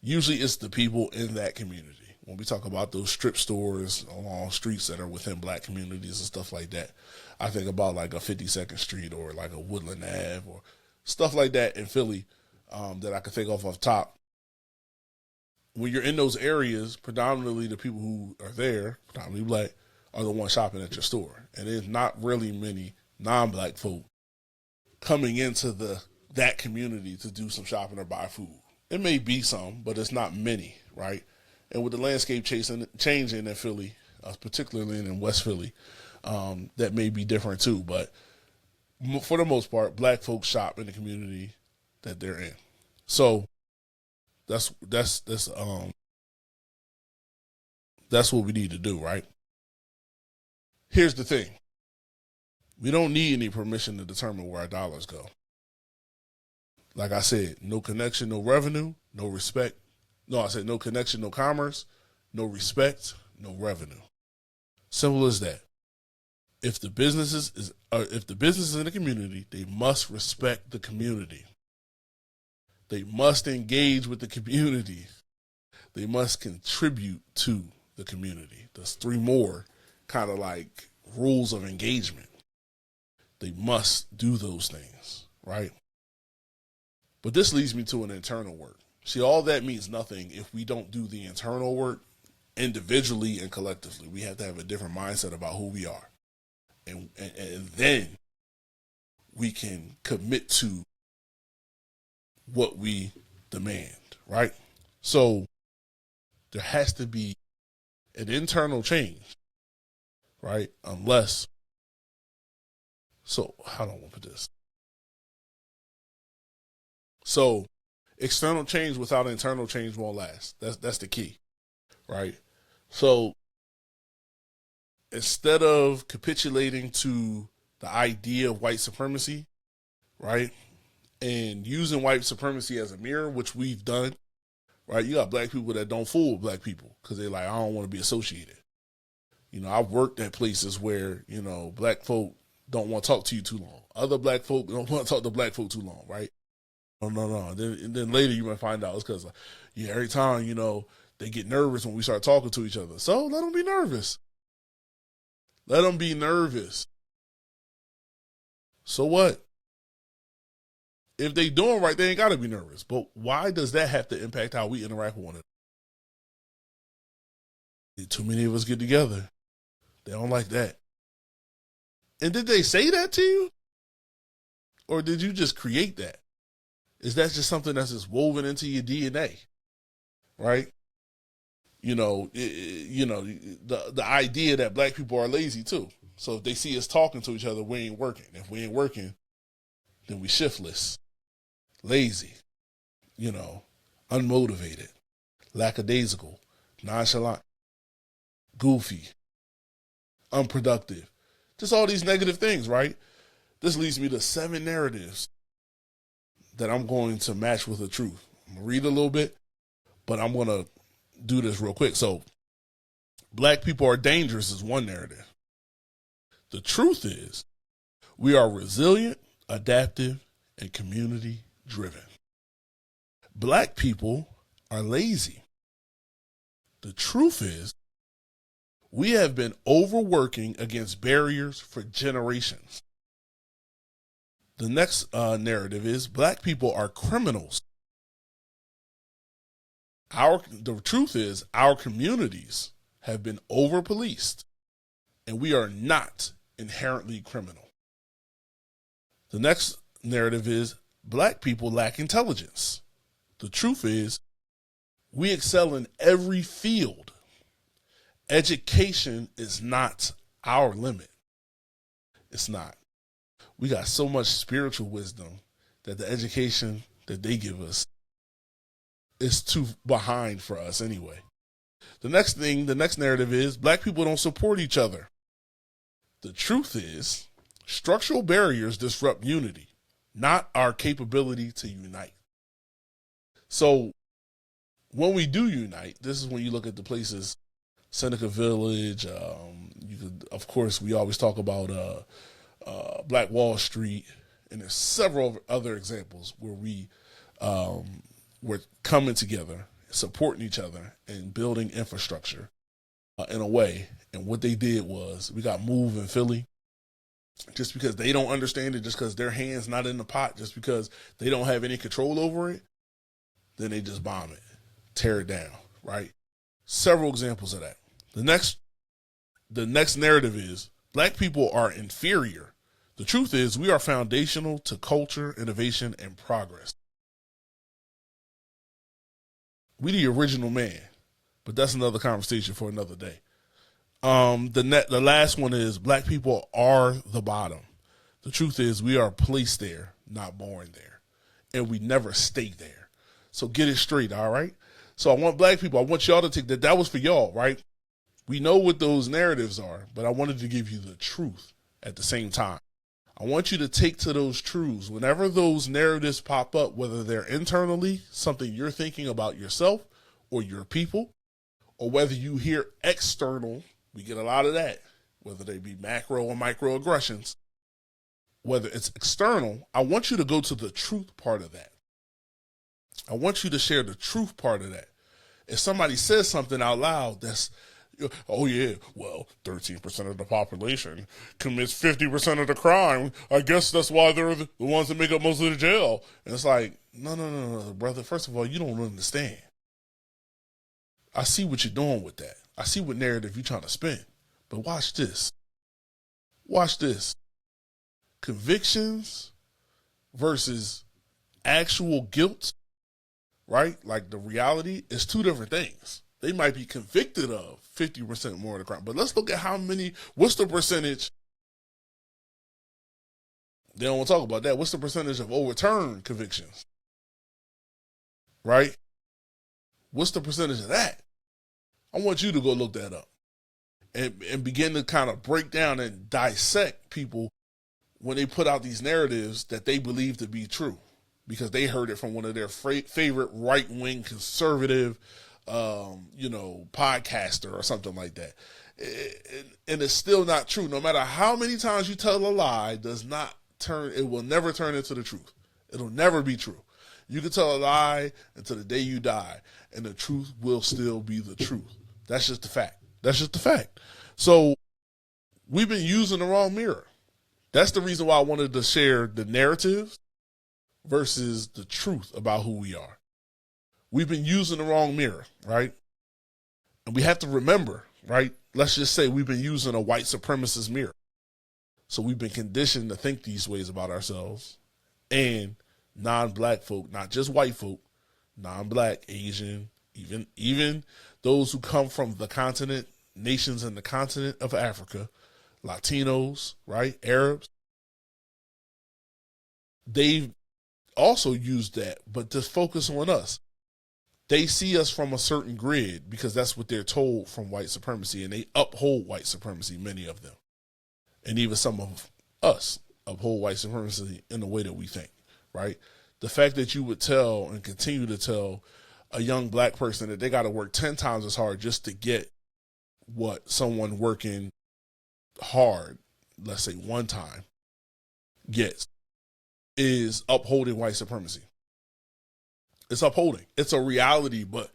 Usually it's the people in that community. When we talk about those strip stores along streets that are within black communities and stuff like that, I think about like a 52nd Street or like a Woodland Ave or stuff like that in Philly that I could think of off top. When you're in those areas, predominantly the people who are there, predominantly black, are the ones shopping at your store. And there's not really many non-black folk coming into that community to do some shopping or buy food. It may be some, but it's not many, right? And with the landscape changing in Philly, particularly in West Philly, that may be different too. But for the most part, black folks shop in the community that they're in. So that's what we need to do, right? Here's the thing. We don't need any permission to determine where our dollars go. Like I said, no connection, no revenue, no respect. No, I said no connection, no commerce, no respect, no revenue. Simple as that. If the businesses in the community, they must respect the community. They must engage with the community. They must contribute to the community. There's three more kind of like rules of engagement. They must do those things, right? But this leads me to an internal work. See, all that means nothing if we don't do the internal work individually and collectively. We have to have a different mindset about who we are. And then we can commit to what we demand, right? So there has to be an internal change, right? So how do I want to put this? So external change without internal change won't last. That's the key, right? So instead of capitulating to the idea of white supremacy, right, and using white supremacy as a mirror, which we've done, right? You got black people that don't fool with black people because they're like, I don't want to be associated. You know, I've worked at places where, you know, black folk don't want to talk to you too long. Other black folk don't want to talk to black folk too long, right? No. Then later you might find out it's because, every time, you know, they get nervous when we start talking to each other. So let them be nervous. Let them be nervous. So what? If they doing right, they ain't got to be nervous. But why does that have to impact how we interact with one another? Too many of us get together. They don't like that. And did they say that to you? Or did you just create that? Is that just something that's just woven into your DNA? Right? The idea that black people are lazy too. So if they see us talking to each other, we ain't working. If we ain't working, then we shiftless, lazy, unmotivated, lackadaisical, nonchalant, goofy, unproductive. Just all these negative things, right? This leads me to 7 narratives that I'm going to match with the truth. I'm going to read a little bit, but I'm going to do this real quick. So, black people are dangerous is one narrative. The truth is, we are resilient, adaptive, and community driven. Black people are lazy. The truth is, we have been overworking against barriers for generations. The next narrative is black people are criminals. The truth is our communities have been over-policed and we are not inherently criminal. The next narrative is black people lack intelligence. The truth is we excel in every field. Education is not our limit. It's not. We got so much spiritual wisdom that the education that they give us is too behind for us anyway. The next narrative is black people don't support each other. The truth is structural barriers disrupt unity, not our capability to unite. So when we do unite, this is when you look at the places, Seneca Village, of course, we always talk about Black Wall Street, and there's several other examples where we're coming together, supporting each other, and building infrastructure in a way. And what they did was we got moved in Philly just because they don't understand it, just because their hand's not in the pot, just because they don't have any control over it, then they just bomb it, tear it down, right? Several examples of that. The next narrative is black people are inferior. The truth is we are foundational to culture, innovation, and progress. We the original man, but that's another conversation for another day. The last one is black people are the bottom. The truth is we are placed there, not born there. And we never stay there. So get it straight, all right? So I want black people, I want y'all to take that. That was for y'all, right? We know what those narratives are, but I wanted to give you the truth at the same time. I want you to take to those truths. Whenever those narratives pop up, whether they're internally, something you're thinking about yourself or your people, or whether you hear external, we get a lot of that, whether they be macro or microaggressions, whether it's external, I want you to go to the truth part of that. I want you to share the truth part of that. If somebody says something out loud that's, oh yeah, well, 13% of the population commits 50% of the crime. I guess that's why they're the ones that make up most of the jail. And it's like, no, brother. First of all, you don't understand. I see what you're doing with that. I see what narrative you're trying to spin. But watch this. Watch this. Convictions versus actual guilt, right? Like the reality is two different things. They might be convicted of 50% more of the crime. But let's look at what's the percentage? They don't want to talk about that. What's the percentage of overturned convictions? Right? What's the percentage of that? I want you to go look that up and begin to kind of break down and dissect people when they put out these narratives that they believe to be true because they heard it from one of their favorite right-wing conservative podcaster or something like that. And it's still not true. No matter how many times you tell a lie, it will never turn into the truth. It'll never be true. You can tell a lie until the day you die, and the truth will still be the truth. That's just the fact. That's just the fact. So we've been using the wrong mirror. That's the reason why I wanted to share the narratives versus the truth about who we are. We've been using the wrong mirror, right? And we have to remember, right? Let's just say we've been using a white supremacist mirror. So we've been conditioned to think these ways about ourselves and non-black folk, not just white folk, non-black, Asian, even those who come from the continent, nations in the continent of Africa, Latinos, right? Arabs. They've also used that, but to focus on us. They see us from a certain grid because that's what they're told from white supremacy, and they uphold white supremacy, many of them. And even some of us uphold white supremacy in the way that we think, right? The fact that you would tell and continue to tell a young black person that they got to work 10 times as hard just to get what someone working hard, let's say one time, gets, is upholding white supremacy. It's upholding. It's a reality, but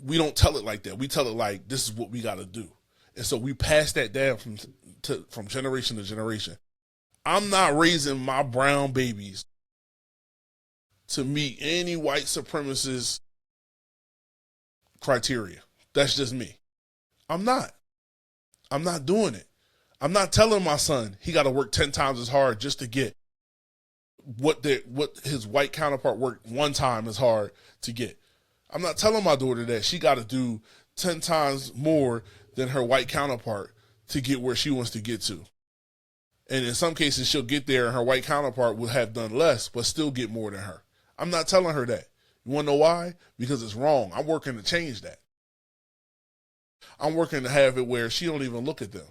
we don't tell it like that. We tell it like this is what we got to do. And so we pass that down from generation to generation. I'm not raising my brown babies to meet any white supremacist criteria. That's just me. I'm not doing it. I'm not telling my son he got to work 10 times as hard just to get what his white counterpart worked one time as hard to get. I'm not telling my daughter that she got to do 10 times more than her white counterpart to get where she wants to get to. And in some cases, she'll get there and her white counterpart will have done less, but still get more than her. I'm not telling her that. You want to know why? Because it's wrong. I'm working to change that. I'm working to have it where she don't even look at them.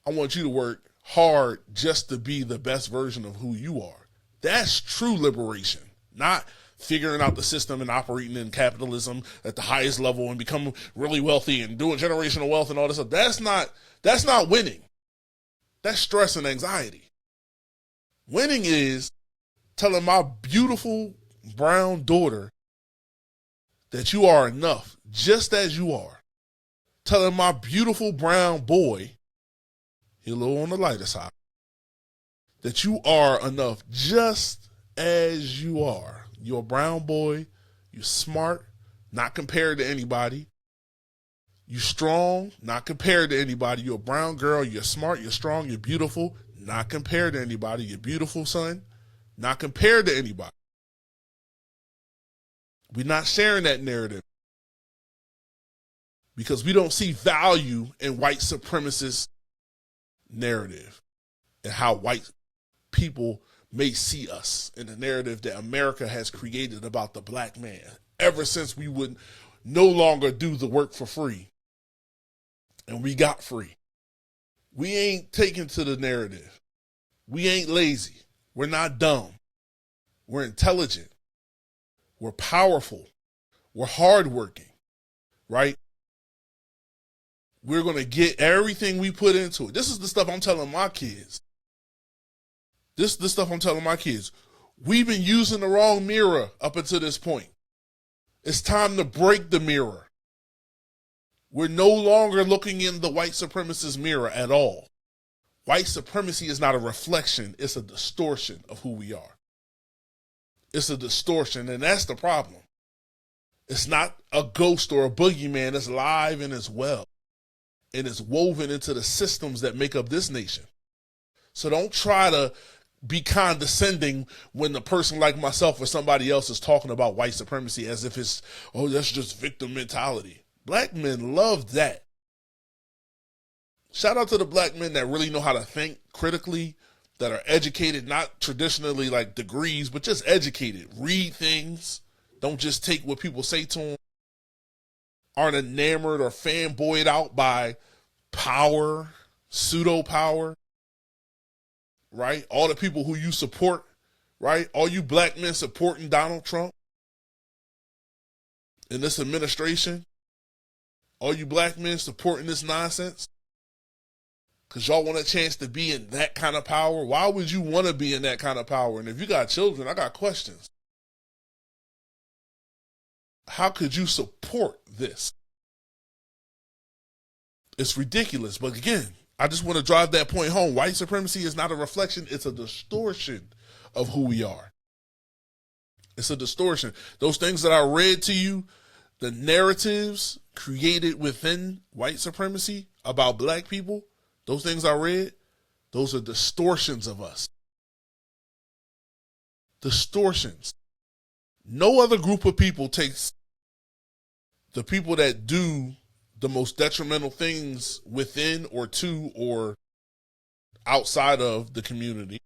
I want you to work hard just to be the best version of who you are. That's true liberation, not figuring out the system and operating in capitalism at the highest level and becoming really wealthy and doing generational wealth and all this stuff. That's not winning. That's stress and anxiety. Winning is telling my beautiful brown daughter that you are enough just as you are. Telling my beautiful brown boy, he's a little on the lighter side, that you are enough just as you are. You're a brown boy. You're smart, not compared to anybody. You're strong, not compared to anybody. You're a brown girl. You're smart. You're strong. You're beautiful, not compared to anybody. You're beautiful, son, not compared to anybody. We're not sharing that narrative because we don't see value in white supremacist narrative. and how white people may see us in the narrative that America has created about the black man ever since we would no longer do the work for free and we got free. We ain't taken to the narrative. We ain't lazy. We're not dumb. We're intelligent. We're powerful. We're hardworking, right? We're going to get everything we put into it. This is the stuff I'm telling my kids. This is the stuff I'm telling my kids. We've been using the wrong mirror up until this point. It's time to break the mirror. We're no longer looking in the white supremacist mirror at all. White supremacy is not a reflection. It's a distortion of who we are. It's a distortion, and that's the problem. It's not a ghost or a boogeyman. It's live and it's well. And it's woven into the systems that make up this nation. So don't try to be condescending when the person like myself or somebody else is talking about white supremacy as if it's, oh, that's just victim mentality. Black men love that. Shout out to the black men that really know how to think critically, that are educated, not traditionally like degrees, but just educated. Read things. Don't just take what people say to them. Aren't enamored or fanboyed out by power, pseudo power, right? All the people who you support, right? All you black men supporting Donald Trump in this administration, all you black men supporting this nonsense because y'all want a chance to be in that kind of power. Why would you want to be in that kind of power? And if you got children, I got questions. How could you support this? It's ridiculous. But again, I just want to drive that point home. White supremacy is not a reflection. It's a distortion of who we are. It's a distortion. Those things that I read to you, the narratives created within white supremacy about black people, those things I read, those are distortions of us. Distortions. No other group of people takes the people that do the most detrimental things within or to or outside of the community,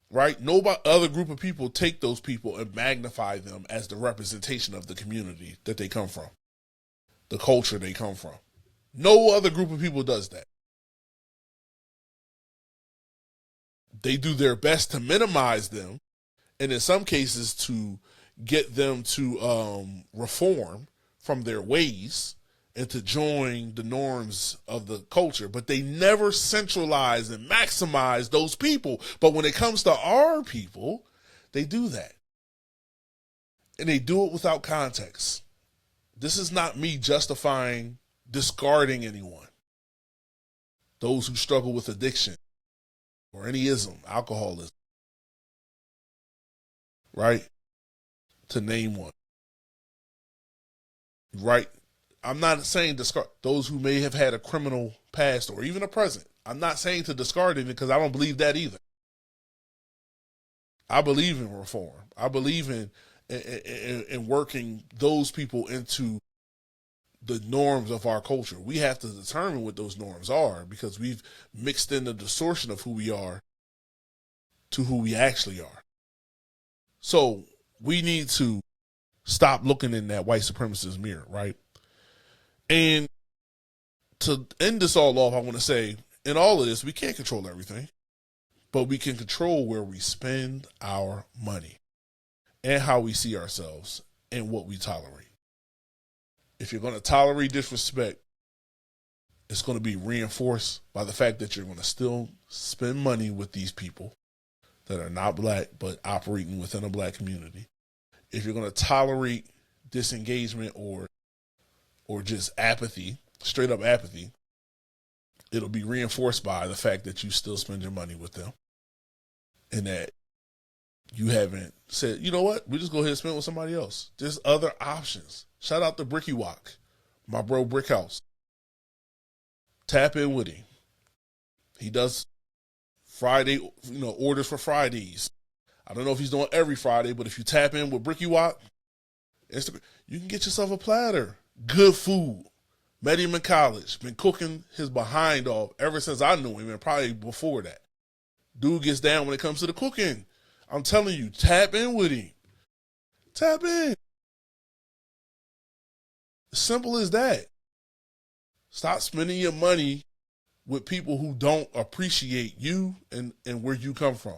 right? No other group of people take those people and magnify them as the representation of the community that they come from, the culture they come from. No other group of people does that. They do their best to minimize them, and in some cases to get them to reform from their ways and to join the norms of the culture. But they never centralize and maximize those people. But when it comes to our people, they do that. And they do it without context. This is not me justifying discarding anyone. Those who struggle with addiction or any ism, alcoholism, right? To name one. Right? I'm not saying discard those who may have had a criminal past or even a present. I'm not saying to discard it because I don't believe that either. I believe in reform. I believe in working those people into the norms of our culture. We have to determine what those norms are because we've mixed in the distortion of who we are to who we actually are. So we need to stop looking in that white supremacist mirror, right? And to end this all off, I want to say, in all of this, we can't control everything, but we can control where we spend our money and how we see ourselves and what we tolerate. If you're going to tolerate disrespect, it's going to be reinforced by the fact that you're going to still spend money with these people that are not black but operating within a black community. If you're going to tolerate disengagement or just apathy, straight up apathy, it'll be reinforced by the fact that you still spend your money with them and that you haven't said, you know what, we just go ahead and spend with somebody else. There's other options. Shout out to Bricky Walk, my bro Brick House. Tap in with him. He does Friday, orders for Fridays. I don't know if he's doing every Friday, but if you tap in with Bricky Walk, Instagram, you can get yourself a platter. Good food, Met him in college. Been cooking his behind off ever since I knew him, and probably before that. Dude gets down when it comes to the cooking. I'm telling you, tap in with him. Tap in. Simple as that. Stop spending your money with people who don't appreciate you and where you come from.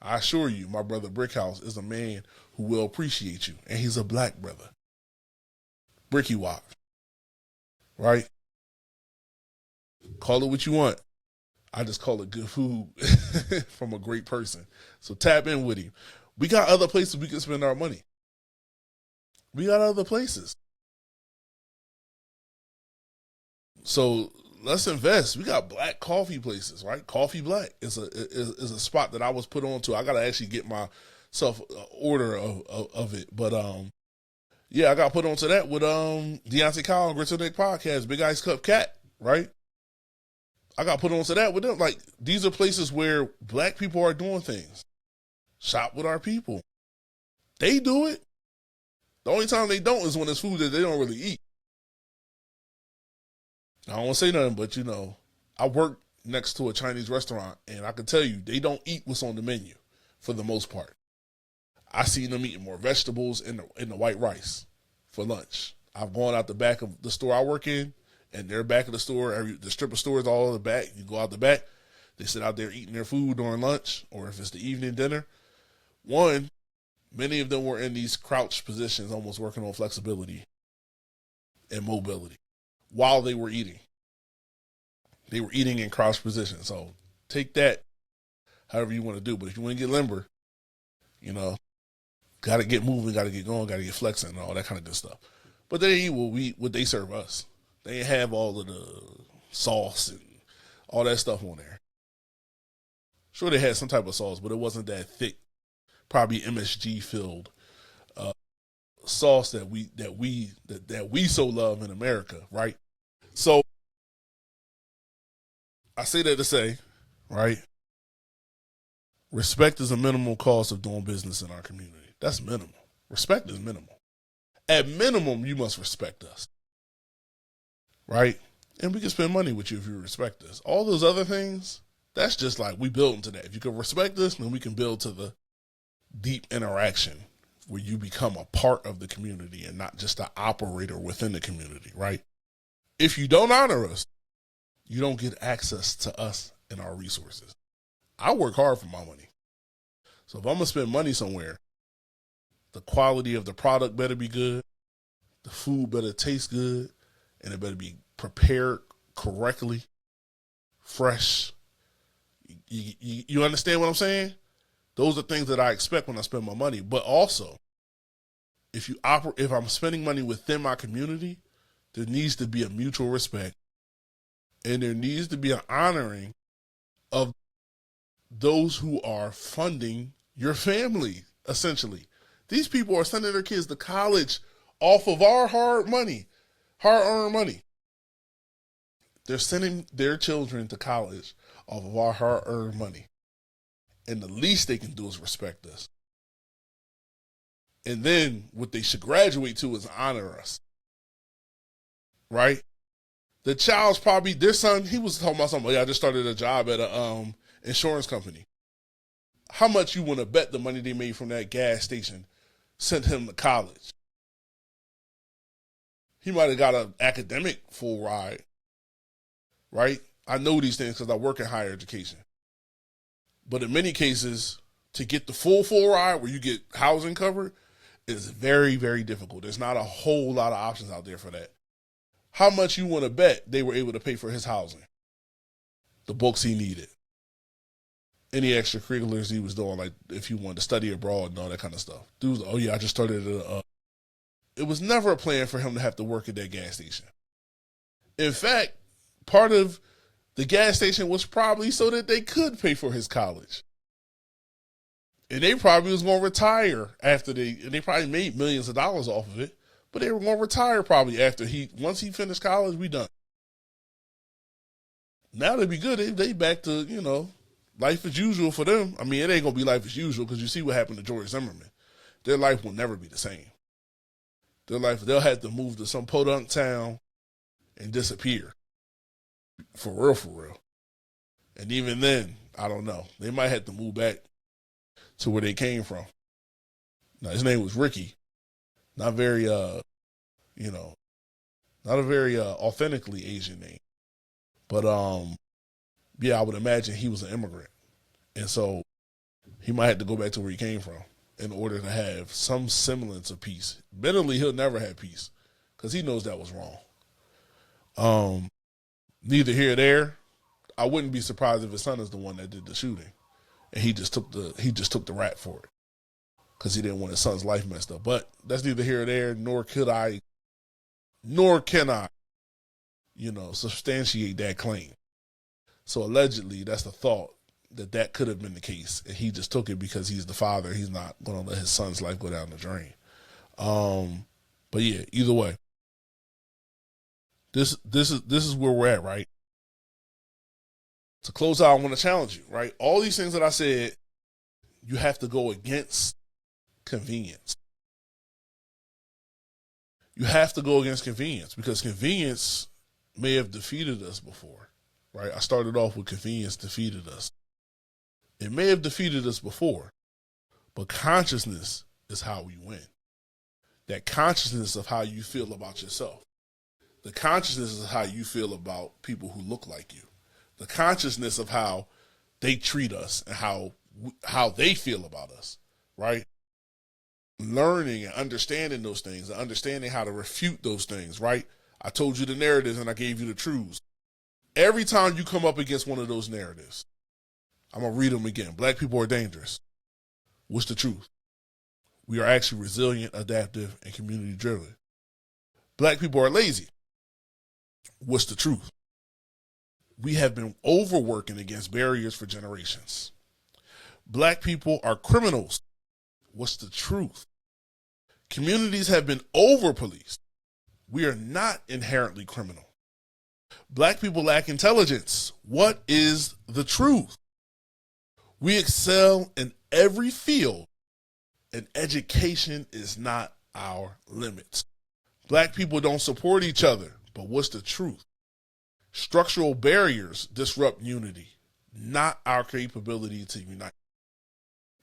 I assure you, my brother Brickhouse is a man who will appreciate you, and he's a black brother. Bricky Wop. Right? Call it what you want. I just call it good food from a great person. So tap in with him. We got other places we can spend our money. We got other places. So let's invest. We got black coffee places, right? Coffee Black is a spot that I was put on to. I gotta actually get myself order of it. But yeah, I got put onto that with Deontay Kyle and Grits and Nick podcast, Big Ice Cup Cat, right? I got put onto that with them. Like, these are places where black people are doing things. Shop with our people. They do it. The only time they don't is when it's food that they don't really eat. I don't want to say nothing, but, I work next to a Chinese restaurant, and I can tell you, they don't eat what's on the menu for the most part. I seen them eating more vegetables and the white rice for lunch. I've gone out the back of the store I work in, and their back of the store, the strip of stores all in the back. You go out the back, they sit out there eating their food during lunch, or if it's the evening dinner. One, many of them were in these crouched positions, almost working on flexibility and mobility while they were eating. They were eating in crouched positions. So take that however you want to do. But if you want to get limber, got to get moving, got to get going, got to get flexing and all that kind of good stuff. But they eat what they serve us. They ain't have all of the sauce and all that stuff on there. Sure, they had some type of sauce, but it wasn't that thick, probably MSG filled sauce that we so love in America, right? So I say that to say, right? Respect is a minimal cost of doing business in our community. That's minimal. Respect is minimal. At minimum, you must respect us. Right? And we can spend money with you if you respect us. All those other things, that's just like we build into that. If you can respect us, then we can build to the deep interaction where you become a part of the community and not just an operator within the community, right? If you don't honor us, you don't get access to us and our resources. I work hard for my money. So if I'm going to spend money somewhere, the quality of the product better be good, the food better taste good, and it better be prepared correctly, fresh. You understand what I'm saying? Those are things that I expect when I spend my money. But also, if I'm spending money within my community, there needs to be a mutual respect, and there needs to be an honoring of those who are funding your family, essentially. These people are sending their kids to college off of our hard-earned money. They're sending their children to college off of our hard-earned money. And the least they can do is respect us. And then what they should graduate to is honor us. Right? The child's probably, their son, he was talking about something. Yeah, I just started a job at a insurance company. How much you want to bet the money they made from that gas station sent him to college? He might have got an academic full ride, right? I know these things because I work in higher education. But in many cases, to get the full ride where you get housing covered is very, very difficult. There's not a whole lot of options out there for that. How much you want to bet they were able to pay for his housing, the books he needed, any extracurriculars he was doing, like if he wanted to study abroad and all that kind of stuff. Dude was, oh yeah, I just started it was never a plan for him to have to work at that gas station. In fact, part of the gas station was probably so that they could pay for his college. And they probably was going to retire after they probably made millions of dollars off of it, but they were going to retire probably once he finished college, we done. Now they'd be good. They back to, life as usual for them. I mean, it ain't going to be life as usual because you see what happened to George Zimmerman. Their life will never be the same. They'll have to move to some podunk town and disappear. For real, for real. And even then, I don't know. They might have to move back to where they came from. Now, his name was Ricky. Not very, not a very authentically Asian name. But, yeah, I would imagine he was an immigrant. And so he might have to go back to where he came from in order to have some semblance of peace. Mentally, he'll never have peace because he knows that was wrong. Neither here or there. I wouldn't be surprised if his son is the one that did the shooting, and he just took the rap for it because he didn't want his son's life messed up. But that's neither here or there. Nor can I, substantiate that claim. So allegedly, that's the thought that could have been the case, and he just took it because he's the father. He's not going to let his son's life go down the drain. But yeah, either way, this is where we're at, right? To close out, I want to challenge you, right? All these things that I said, you have to go against convenience. You have to go against convenience because convenience may have defeated us before, right? I started off with convenience defeated us. It may have defeated us before, but consciousness is how we win. That consciousness of how you feel about yourself. The consciousness is how you feel about people who look like you. The consciousness of how they treat us and how they feel about us, right? Learning and understanding those things and understanding how to refute those things, right? I told you the narratives and I gave you the truths. Every time you come up against one of those narratives, I'm going to read them again. Black people are dangerous. What's the truth? We are actually resilient, adaptive, and community driven. Black people are lazy. What's the truth? We have been overworking against barriers for generations. Black people are criminals. What's the truth? Communities have been over-policed. We are not inherently criminal. Black people lack intelligence. What is the truth? We excel in every field, and education is not our limits. Black people don't support each other, but what's the truth? Structural barriers disrupt unity, not our capability to unite.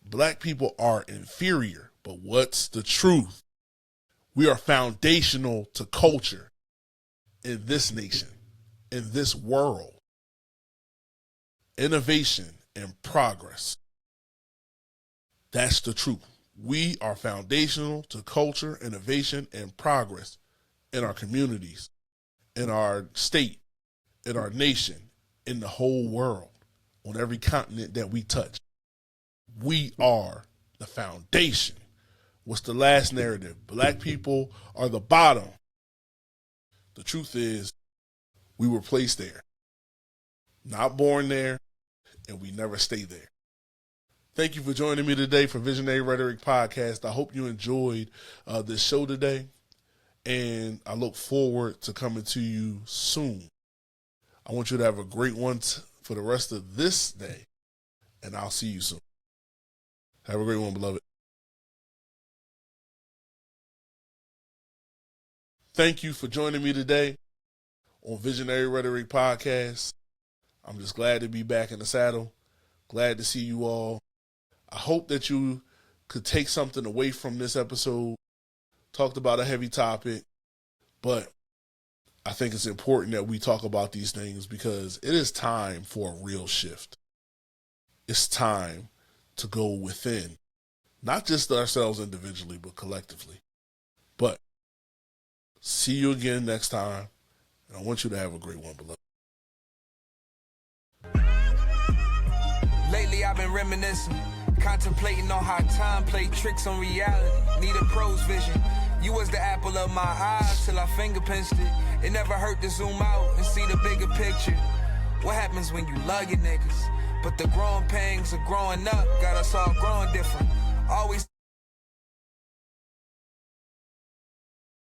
Black people are inferior, but what's the truth? We are foundational to culture in this nation, in this world. Innovation and progress. That's the truth. We are foundational to culture, innovation, and progress in our communities, in our state, in our nation, in the whole world, on every continent that we touch. We are the foundation. What's the last narrative? Black people are the bottom. The truth is, we were placed there, not born there, and we never stay there. Thank you for joining me today for Visionary Rhetoric Podcast. I hope you enjoyed this show today, and I look forward to coming to you soon. I want you to have a great one for the rest of this day, and I'll see you soon. Have a great one, beloved. Thank you for joining me today on Visionary Rhetoric Podcast. I'm just glad to be back in the saddle. Glad to see you all. I hope that you could take something away from this episode. Talked about a heavy topic, but I think it's important that we talk about these things because it is time for a real shift. It's time to go within, not just ourselves individually, but collectively. But see you again next time, and I want you to have a great one, beloved. Lately I've been reminiscing, contemplating on how time played tricks on reality. Need a pro's vision. You was the apple of my eye till I finger pinched it. It never hurt to zoom out and see the bigger picture. What happens when you love your niggas? But the growing pangs of growing up got us all growing different. Always